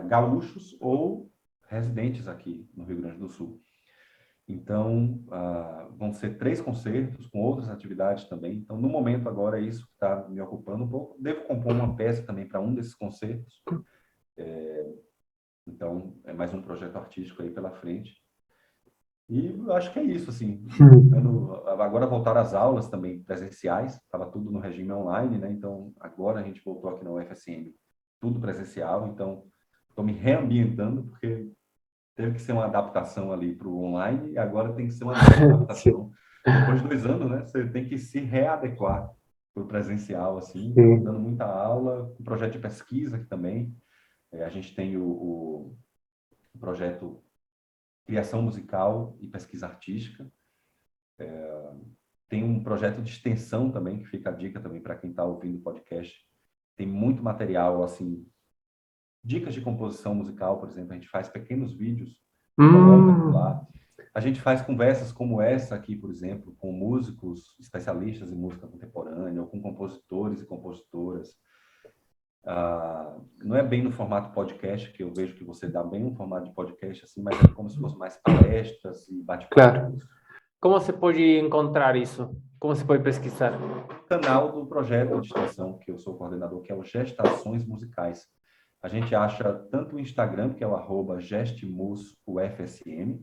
gaúchos ou residentes aqui no Rio Grande do Sul. Então, vão ser 3 concertos com outras atividades também. Então, no momento agora, é isso que está me ocupando um pouco. Devo compor uma peça também para um desses concertos. Então, é mais um projeto artístico aí pela frente. E eu acho que é isso, assim. Agora voltaram as aulas também presenciais, estava tudo no regime online, né? Então, agora a gente voltou aqui na UFSM, tudo presencial. Então, estou me reambientando, porque teve que ser uma adaptação ali para o online e agora tem que ser uma adaptação. Depois de 2 anos, né? Você tem que se readequar para o presencial, assim. Então, dando muita aula, um projeto de pesquisa aqui também. A gente tem o projeto Criação Musical e Pesquisa Artística. Tem um projeto de extensão também, que fica a dica também para quem está ouvindo o podcast. Tem muito material, assim, dicas de composição musical, por exemplo. A gente faz pequenos vídeos, coloca por lá. A gente faz conversas como essa aqui, por exemplo, com músicos especialistas em música contemporânea, ou com compositores e compositoras. Não é bem no formato podcast, que eu vejo que você dá bem um formato de podcast, assim, mas é como se fosse mais palestras e bate-papos. Claro. Como se pode encontrar isso? Como se pode pesquisar? O canal do projeto de extensão, que eu sou coordenador, que é o Gestações Musicais. A gente acha tanto o Instagram, que é o @gestmusufsm,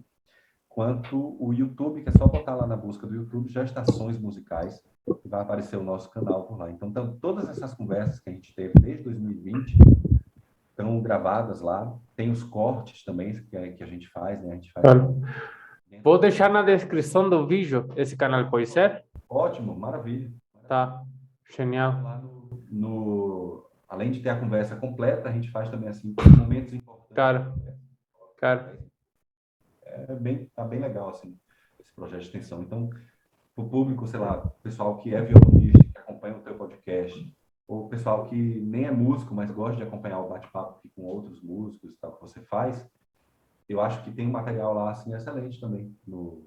quanto o YouTube, que é só botar lá na busca do YouTube, Gestações Musicais, que vai aparecer o nosso canal por lá. Então, todas essas conversas que a gente teve desde 2020 estão gravadas lá. Tem os cortes também que a gente faz, né? A gente faz... Claro. Vou deixar na descrição do vídeo esse canal, pode ser? Ótimo, maravilha. Tá, genial. Lá além de ter a conversa completa, a gente faz também assim momentos importantes. Claro. Tá bem legal assim esse projeto de extensão. Então, o público, sei lá, pessoal que é violonista, que acompanha o teu podcast, ou pessoal que nem é músico, mas gosta de acompanhar o bate-papo com outros músicos e tal que você faz, eu acho que tem um material lá assim excelente também no...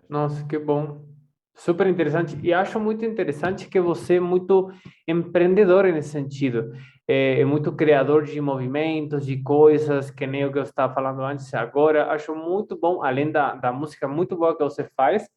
Nossa, que bom. Super interessante. E acho muito interessante que você é muito empreendedor nesse sentido. É muito criador de movimentos, de coisas, que nem o que eu estava falando antes. Agora, acho muito bom, além da música muito boa que você faz,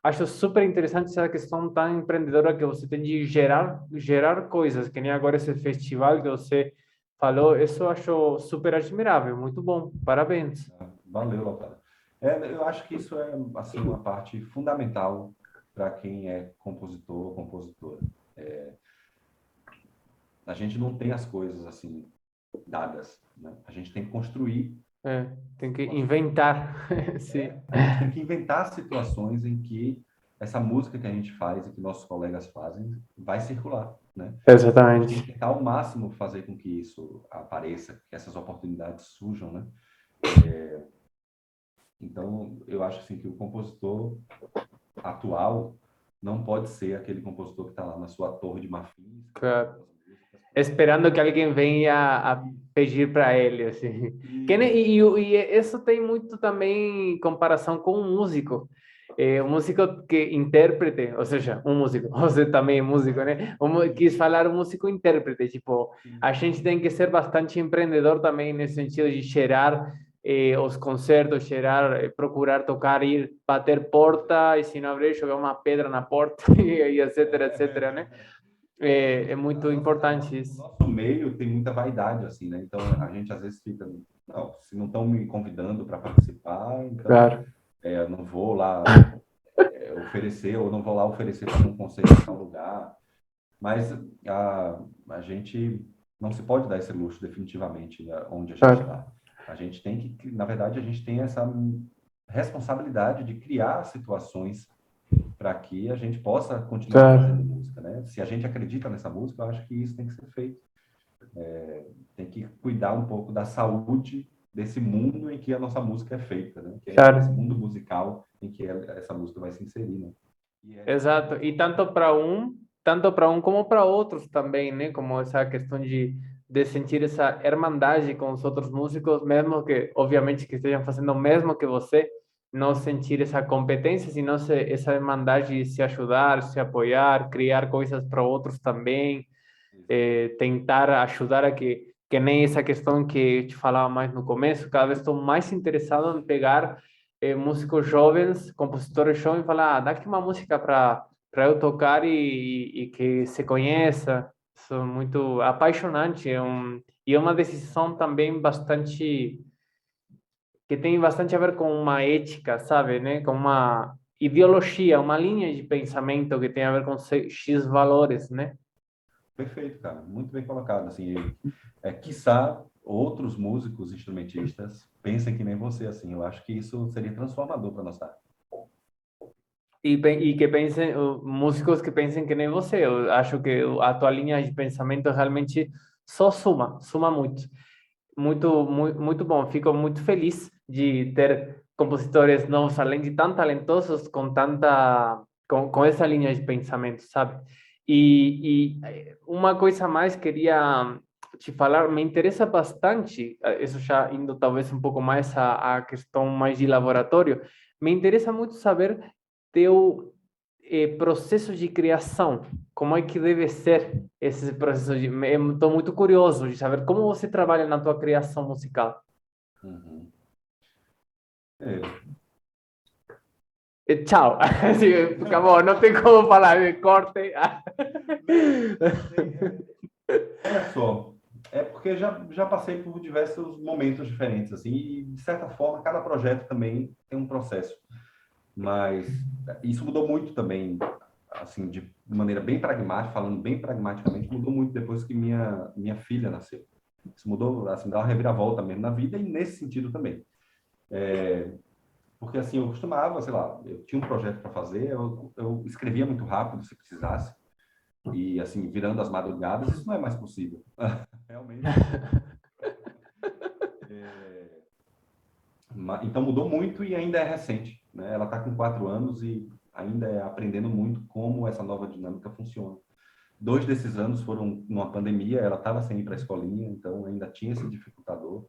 acho super interessante essa questão tão empreendedora que você tem de gerar coisas, que nem agora esse festival que você falou. Isso eu acho super admirável. Muito bom. Parabéns. Valeu, Lautaro. Eu acho que isso é assim uma parte fundamental para quem é compositor ou compositora. A gente não tem as coisas assim dadas, né? A gente tem que construir. Tem que inventar. Sim. A gente tem que inventar situações em que essa música que a gente faz e que nossos colegas fazem vai circular, né? Exatamente. A gente tem que tentar ao máximo fazer com que isso apareça, que essas oportunidades surjam, né? Então, eu acho assim que o compositor atual não pode ser aquele compositor que está lá na sua torre de marfim, Claro. Esperando que alguém venha a pedir para ele, assim. E isso tem muito também comparação com um músico. Um músico que intérprete, ou seja, um músico, você também é músico, né? Quis falar um músico intérprete, tipo, a gente tem que ser bastante empreendedor também nesse sentido de cheirar os concertos, cheirar, procurar tocar, ir bater porta, e se não abrir, jogar uma pedra na porta, e etc, né? É muito importante isso. O nosso meio tem muita vaidade, assim, né? Então, a gente às vezes fica, não, se não estão me convidando para participar, então Claro. Eu não vou lá oferecer, ou não vou lá oferecer para um concerto em tal lugar. Mas a gente não se pode dar esse luxo definitivamente, né, onde a gente está. A gente tem que, na verdade, a gente tem essa responsabilidade de criar situações para que a gente possa continuar fazendo música, né? Se a gente acredita nessa música, eu acho que isso tem que ser feito. Tem que cuidar um pouco da saúde desse mundo em que a nossa música é feita, né? Que é esse mundo musical em que essa música vai se inserir, né? Exato. E tanto para um como para outros também, né? Como essa questão de sentir essa irmandade com os outros músicos, mesmo que, obviamente, que estejam fazendo o mesmo que você, não sentir essa competência, senão essa irmandade de se ajudar, se apoiar, criar coisas para outros também, tentar ajudar a que nem essa questão que eu te falava mais no começo, cada vez estou mais interessado em pegar músicos jovens, compositores jovens, falam, dá aqui uma música para eu tocar e que se conheça. Sou muito apaixonante, e é uma decisão também bastante que tem bastante a ver com uma ética, sabe, né? Com uma ideologia, uma linha de pensamento que tem a ver com X valores, né? Perfeito, cara. Muito bem colocado. Assim, quiçá outros músicos, instrumentistas, pensem que nem você, assim. Eu acho que isso seria transformador para nossa arte. E que pensem, músicos que pensem que nem você. Eu acho que a tua linha de pensamento realmente só suma muito. Muito bom. Fico muito feliz de ter compositores novos, além de tão talentosos, com essa linha de pensamento, sabe? Uma coisa a mais queria te falar, me interessa bastante, isso já indo talvez um pouco mais à questão mais de laboratório, me interessa muito saber teu processo de criação, como é que deve ser esse processo de... Estou muito curioso de saber como você trabalha na tua criação musical. Uhum. É, Tchau. Assim, acabou, não tem como falar, corte. olha só, é porque já passei por diversos momentos diferentes, assim, e de certa forma cada projeto também tem um processo. Mas isso mudou muito também, assim, de maneira bem pragmática, falando bem pragmaticamente, mudou muito depois que minha filha nasceu. Isso mudou, assim, dá uma reviravolta mesmo na vida e nesse sentido também. Porque, assim, eu costumava, sei lá, eu tinha um projeto para fazer, eu escrevia muito rápido, se precisasse, e, assim, virando as madrugadas, isso não é mais possível. Realmente. Então mudou muito e ainda é recente, né? Ela está com 4 anos e ainda é aprendendo muito como essa nova dinâmica funciona. 2 desses anos foram numa pandemia, ela estava sem ir para a escolinha, então ainda tinha esse dificultador.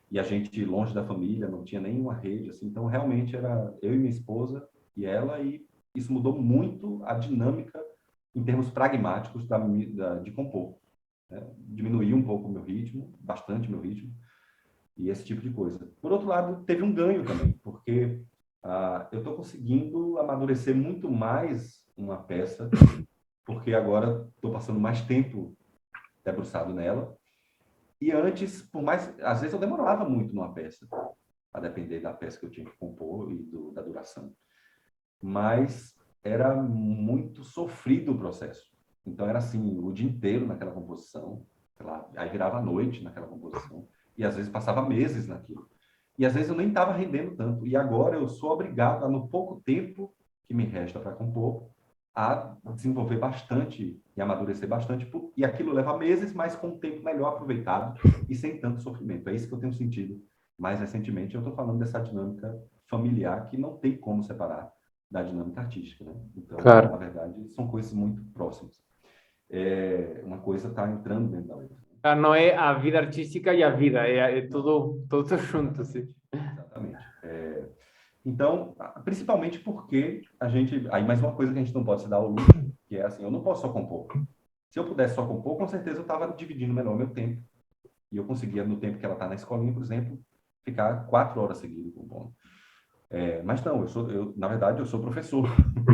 E a gente longe da família, não tinha nenhuma rede, assim. Então realmente era eu e minha esposa e ela, e isso mudou muito a dinâmica em termos pragmáticos de compor, né? Diminuiu um pouco o meu ritmo, bastante meu ritmo, e esse tipo de coisa. Por outro lado, teve um ganho também, porque eu estou conseguindo amadurecer muito mais uma peça, porque agora estou passando mais tempo debruçado nela. E antes, por mais, às vezes eu demorava muito numa peça, a depender da peça que eu tinha que compor e da duração. Mas era muito sofrido o processo. Então era assim, o dia inteiro naquela composição, sei lá, aí virava a noite naquela composição, e às vezes passava meses naquilo. E às vezes eu nem estava rendendo tanto. E agora eu sou obrigado, no pouco tempo que me resta para compor, a desenvolver bastante e amadurecer bastante. E aquilo leva meses, mas com um tempo melhor aproveitado e sem tanto sofrimento. É isso que eu tenho sentido mais recentemente. Eu estou falando dessa dinâmica familiar que não tem como separar da dinâmica artística, né? Então, na Claro. verdade, são coisas muito próximas. Uma coisa está entrando dentro da outra. Não é a vida artística e a vida, é tudo junto, assim. Exatamente. Então, principalmente porque a gente. Aí, mais uma coisa que a gente não pode se dar ao luxo, que é assim: eu não posso só compor. Se eu pudesse só compor, com certeza eu estava dividindo melhor o meu tempo. E eu conseguia, no tempo que ela está na escolinha, por exemplo, ficar 4 horas seguidas compondo. Mas não, na verdade, eu sou professor.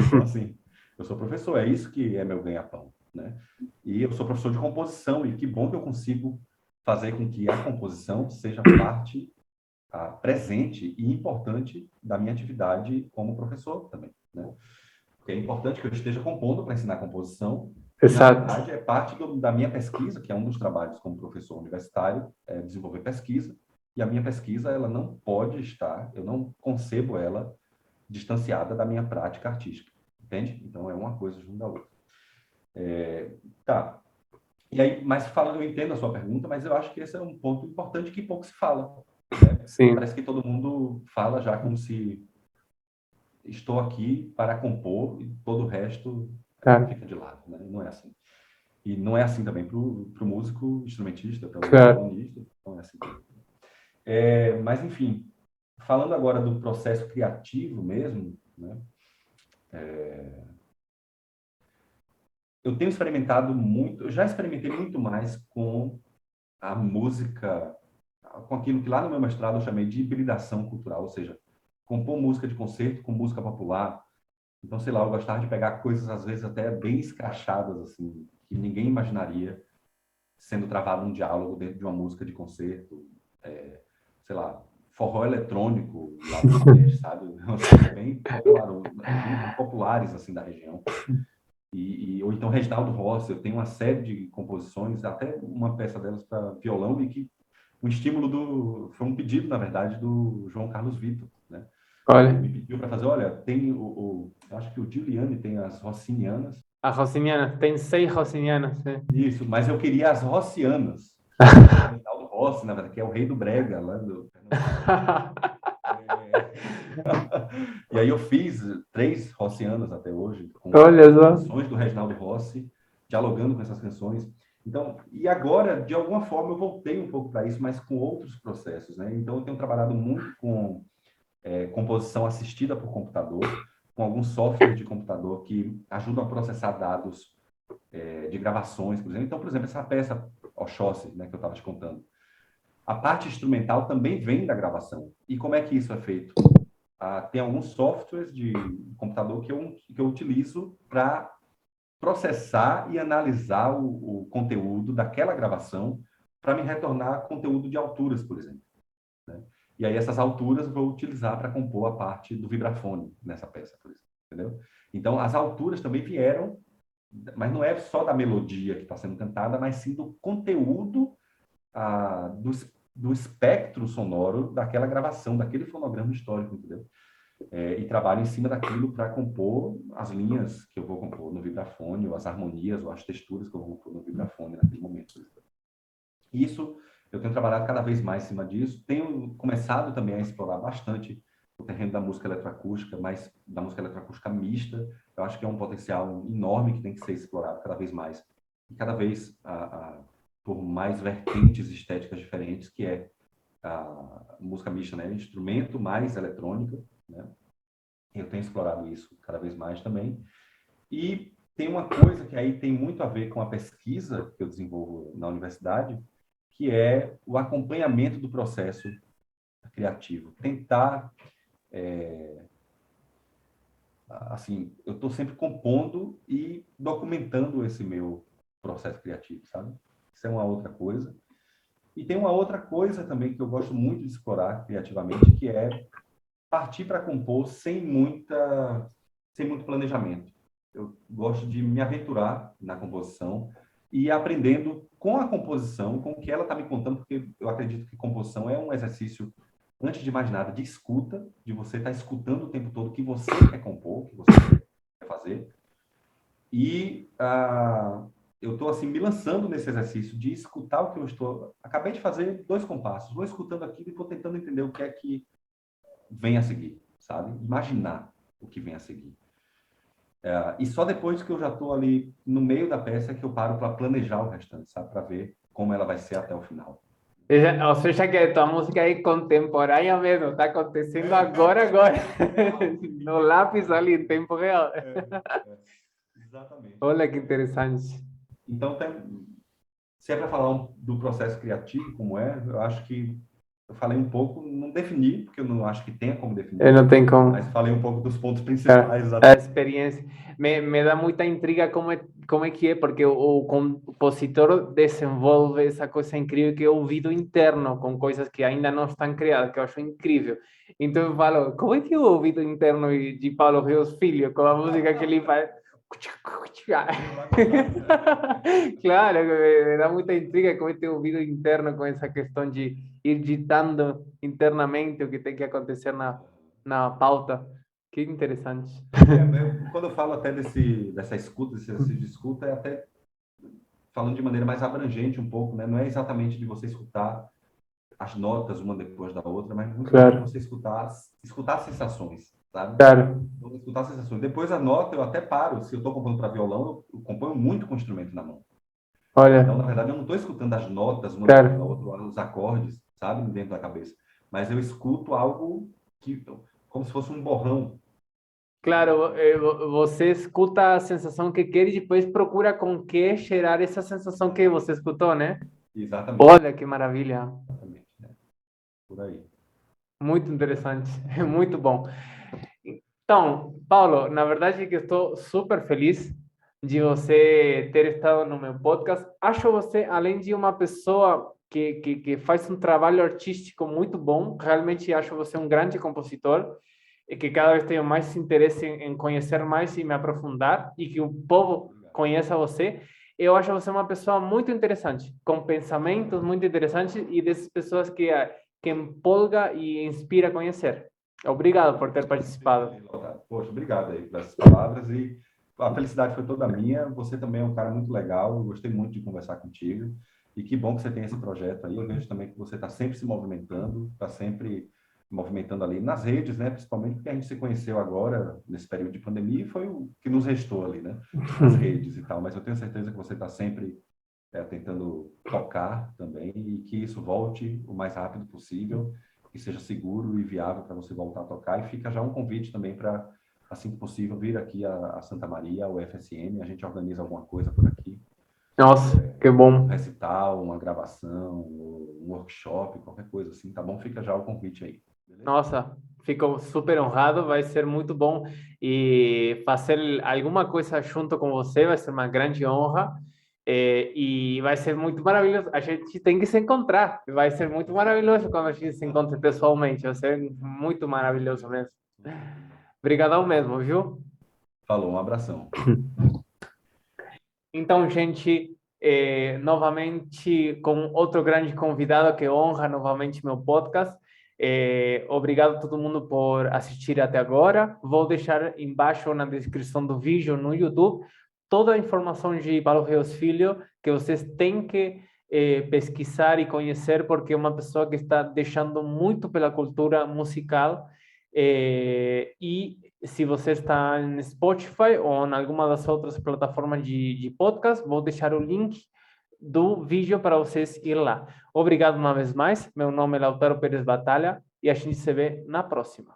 Então, assim, eu sou professor, é isso que é meu ganha-pão, né? E eu sou professor de composição, e que bom que eu consigo fazer com que a composição seja parte presente e importante da minha atividade como professor também, né? Porque é importante que eu esteja compondo para ensinar composição, e na Exato. verdade é parte da minha pesquisa, que é um dos trabalhos como professor universitário, é desenvolver pesquisa, e a minha pesquisa ela não pode estar, eu não concebo ela distanciada da minha prática artística, entende? Então é uma coisa junto da outra. Tá. E aí, mas falando, eu entendo a sua pergunta, mas eu acho que esse é um ponto importante que pouco se fala, né? Sim, Parece que todo mundo fala já como se estou aqui para compor e todo o resto claro, fica de lado, né? Não é assim. E não é assim também para o músico instrumentista, para o claro. violonista, não é assim também. Mas, enfim, falando agora do processo criativo mesmo, né? Eu tenho experimentado muito, eu já experimentei muito mais com a música, com aquilo que lá no meu mestrado eu chamei de hibridação cultural, ou seja, compor música de concerto com música popular. Então, sei lá, eu gostava de pegar coisas, às vezes, até bem escrachadas, assim, que ninguém imaginaria sendo travado um diálogo dentro de uma música de concerto, sei lá, forró eletrônico lá do Nordeste, sabe? Umas coisas bem, bem populares, assim, da região. Ou então Reginaldo Rossi, eu tenho uma série de composições, até uma peça delas para violão, e que foi um pedido, na verdade, do João Carlos Vitor, né? Olha, Ele me pediu para fazer, olha, tem acho que o Giuliani tem as rossinianas. a Rossiniana, tem 6 Rossinianas, sim. Isso, mas eu queria as rossianas, que é o Reginaldo Rossi, na verdade, que é o rei do brega lá do E aí eu fiz 3 rossianas até hoje, com Olha só. canções do Reginaldo Rossi, dialogando com essas canções. Então, e agora, de alguma forma, eu voltei um pouco para isso, mas com outros processos, né? Então, eu tenho trabalhado muito com composição assistida por computador, com alguns softwares de computador que ajudam a processar dados de gravações, por exemplo. Então, por exemplo, essa peça Oxóssi, né, que eu estava te contando, a parte instrumental também vem da gravação. E como é que isso é feito? Tem alguns softwares de computador que eu utilizo para processar e analisar o conteúdo daquela gravação para me retornar conteúdo de alturas, por exemplo, né? E aí essas alturas eu vou utilizar para compor a parte do vibrafone nessa peça, por exemplo, entendeu? Então, as alturas também vieram, mas não é só da melodia que está sendo cantada, mas sim do conteúdo, do espectro sonoro daquela gravação, daquele fonograma histórico, entendeu? E trabalho em cima daquilo para compor as linhas que eu vou compor no vibrafone, ou as harmonias, ou as texturas que eu vou compor no vibrafone naquele momento. Isso, eu tenho trabalhado cada vez mais em cima disso. Tenho começado também a explorar bastante o terreno da música eletroacústica, mas da música eletroacústica mista. Eu acho que é um potencial enorme que tem que ser explorado cada vez mais. E cada vez por mais vertentes estéticas diferentes, que é a música mista, né? Instrumento mais eletrônica, né? Eu tenho explorado isso cada vez mais também. E tem uma coisa que aí tem muito a ver com a pesquisa que eu desenvolvo na universidade, que é o acompanhamento do processo criativo. Tentar, assim, eu estou sempre compondo e documentando esse meu processo criativo, sabe? Isso é uma outra coisa. E tem uma outra coisa também que eu gosto muito de explorar criativamente, que é partir para compor sem muito planejamento. Eu gosto de me aventurar na composição e ir aprendendo com a composição, com o que ela está me contando, porque eu acredito que composição é um exercício, antes de mais nada, de escuta, de você estar escutando o tempo todo o que você quer compor, o que você quer fazer. E eu estou assim me lançando nesse exercício de escutar o que eu estou. Acabei de fazer 2 compassos, vou escutando aquilo e vou tentando entender o que é que vem a seguir, sabe? Imaginar o que vem a seguir. E só depois que eu já estou ali no meio da peça é que eu paro para planejar o restante, sabe? Para ver como ela vai ser até o final. O sea que tua música é contemporânea mesmo, está acontecendo agora. No lápis ali, em tempo real. Exatamente. Olha que interessante. Então, se é para falar do processo criativo, como eu acho que eu falei um pouco, não defini, porque eu não acho que tenha como definir. Não tem como. Mas falei um pouco dos pontos principais. A experiência. Me dá muita intriga como é que é, porque o compositor desenvolve essa coisa incrível que é o ouvido interno, com coisas que ainda não estão criadas, que eu acho incrível. Então eu falo, como é que é o ouvido interno de Paulo Rios Filho, com a música que ele faz? Claro, me dá muita intriga como é ter ouvido interno com essa questão de ir ditando internamente o que tem que acontecer na pauta. Que interessante. Quando eu falo até dessa escuta, desse exercício de escuta, é até falando de maneira mais abrangente um pouco, né? Não é exatamente de você escutar as notas uma depois da outra, mas muito Claro. você escutar as sensações, sabe? Claro. Então, escutar as sensações. Depois a nota eu até paro. Se eu estou compondo para violão, eu componho muito com o instrumento na mão. Olha. Então, na verdade, eu não estou escutando as notas uma Claro. depois da outra, os acordes, sabe? Dentro da cabeça. Mas eu escuto algo como se fosse um borrão. Claro, você escuta a sensação que quer e depois procura com que gerar essa sensação que você escutou, né? Exatamente. Olha que maravilha. Exatamente, né? Por aí. Muito interessante, muito bom. Então, Paulo, na verdade é que estou super feliz de você ter estado no meu podcast. Acho você, além de uma pessoa que faz um trabalho artístico muito bom, realmente acho você um grande compositor e que cada vez tenho mais interesse em conhecer mais e me aprofundar e que o povo Obrigado. conheça você. Eu acho você uma pessoa muito interessante, com pensamentos muito interessantes e dessas pessoas que empolga e inspira a conhecer. Obrigado por ter Fico participado. feliz, Otávio. Poxa, obrigado aí pelas palavras e a felicidade foi toda minha. Você também é um cara muito legal, eu gostei muito de conversar contigo e que bom que você tem esse projeto aí. Eu vejo também que você está sempre se movimentando, está sempre movimentando ali nas redes, né? Principalmente porque a gente se conheceu agora, nesse período de pandemia, e foi o que nos restou ali, né? As redes e tal. Mas eu tenho certeza que você está sempre tentando tocar também e que isso volte o mais rápido possível, que seja seguro e viável para você voltar a tocar. E fica já um convite também para, assim que possível, vir aqui a Santa Maria, ao FSM, a gente organiza alguma coisa por aqui, Nossa, que um bom. recital, uma gravação, um workshop, qualquer coisa assim, tá bom? Fica já o convite aí, beleza? Nossa, fico super honrado, vai ser muito bom e fazer alguma coisa junto com você vai ser uma grande honra e vai ser muito maravilhoso. A gente tem que se encontrar, vai ser muito Com maravilhoso certeza, quando a gente se encontre pessoalmente, vai ser muito com maravilhoso certeza, mesmo. com certeza. Obrigadão mesmo, viu? Falou, um abração. Então, gente, novamente com outro grande convidado que honra novamente meu podcast. Obrigado a todo mundo por assistir até agora. Vou deixar embaixo na descrição do vídeo no YouTube toda a informação de Paulo Rios Filho que vocês têm que pesquisar e conhecer, porque é uma pessoa que está deixando muito pela cultura musical. E se você está em Spotify ou em alguma das outras plataformas de podcast, vou deixar o link do vídeo para vocês ir lá. Obrigado uma vez mais. Meu nome é Lautaro Pérez Batalha e a gente se vê na próxima.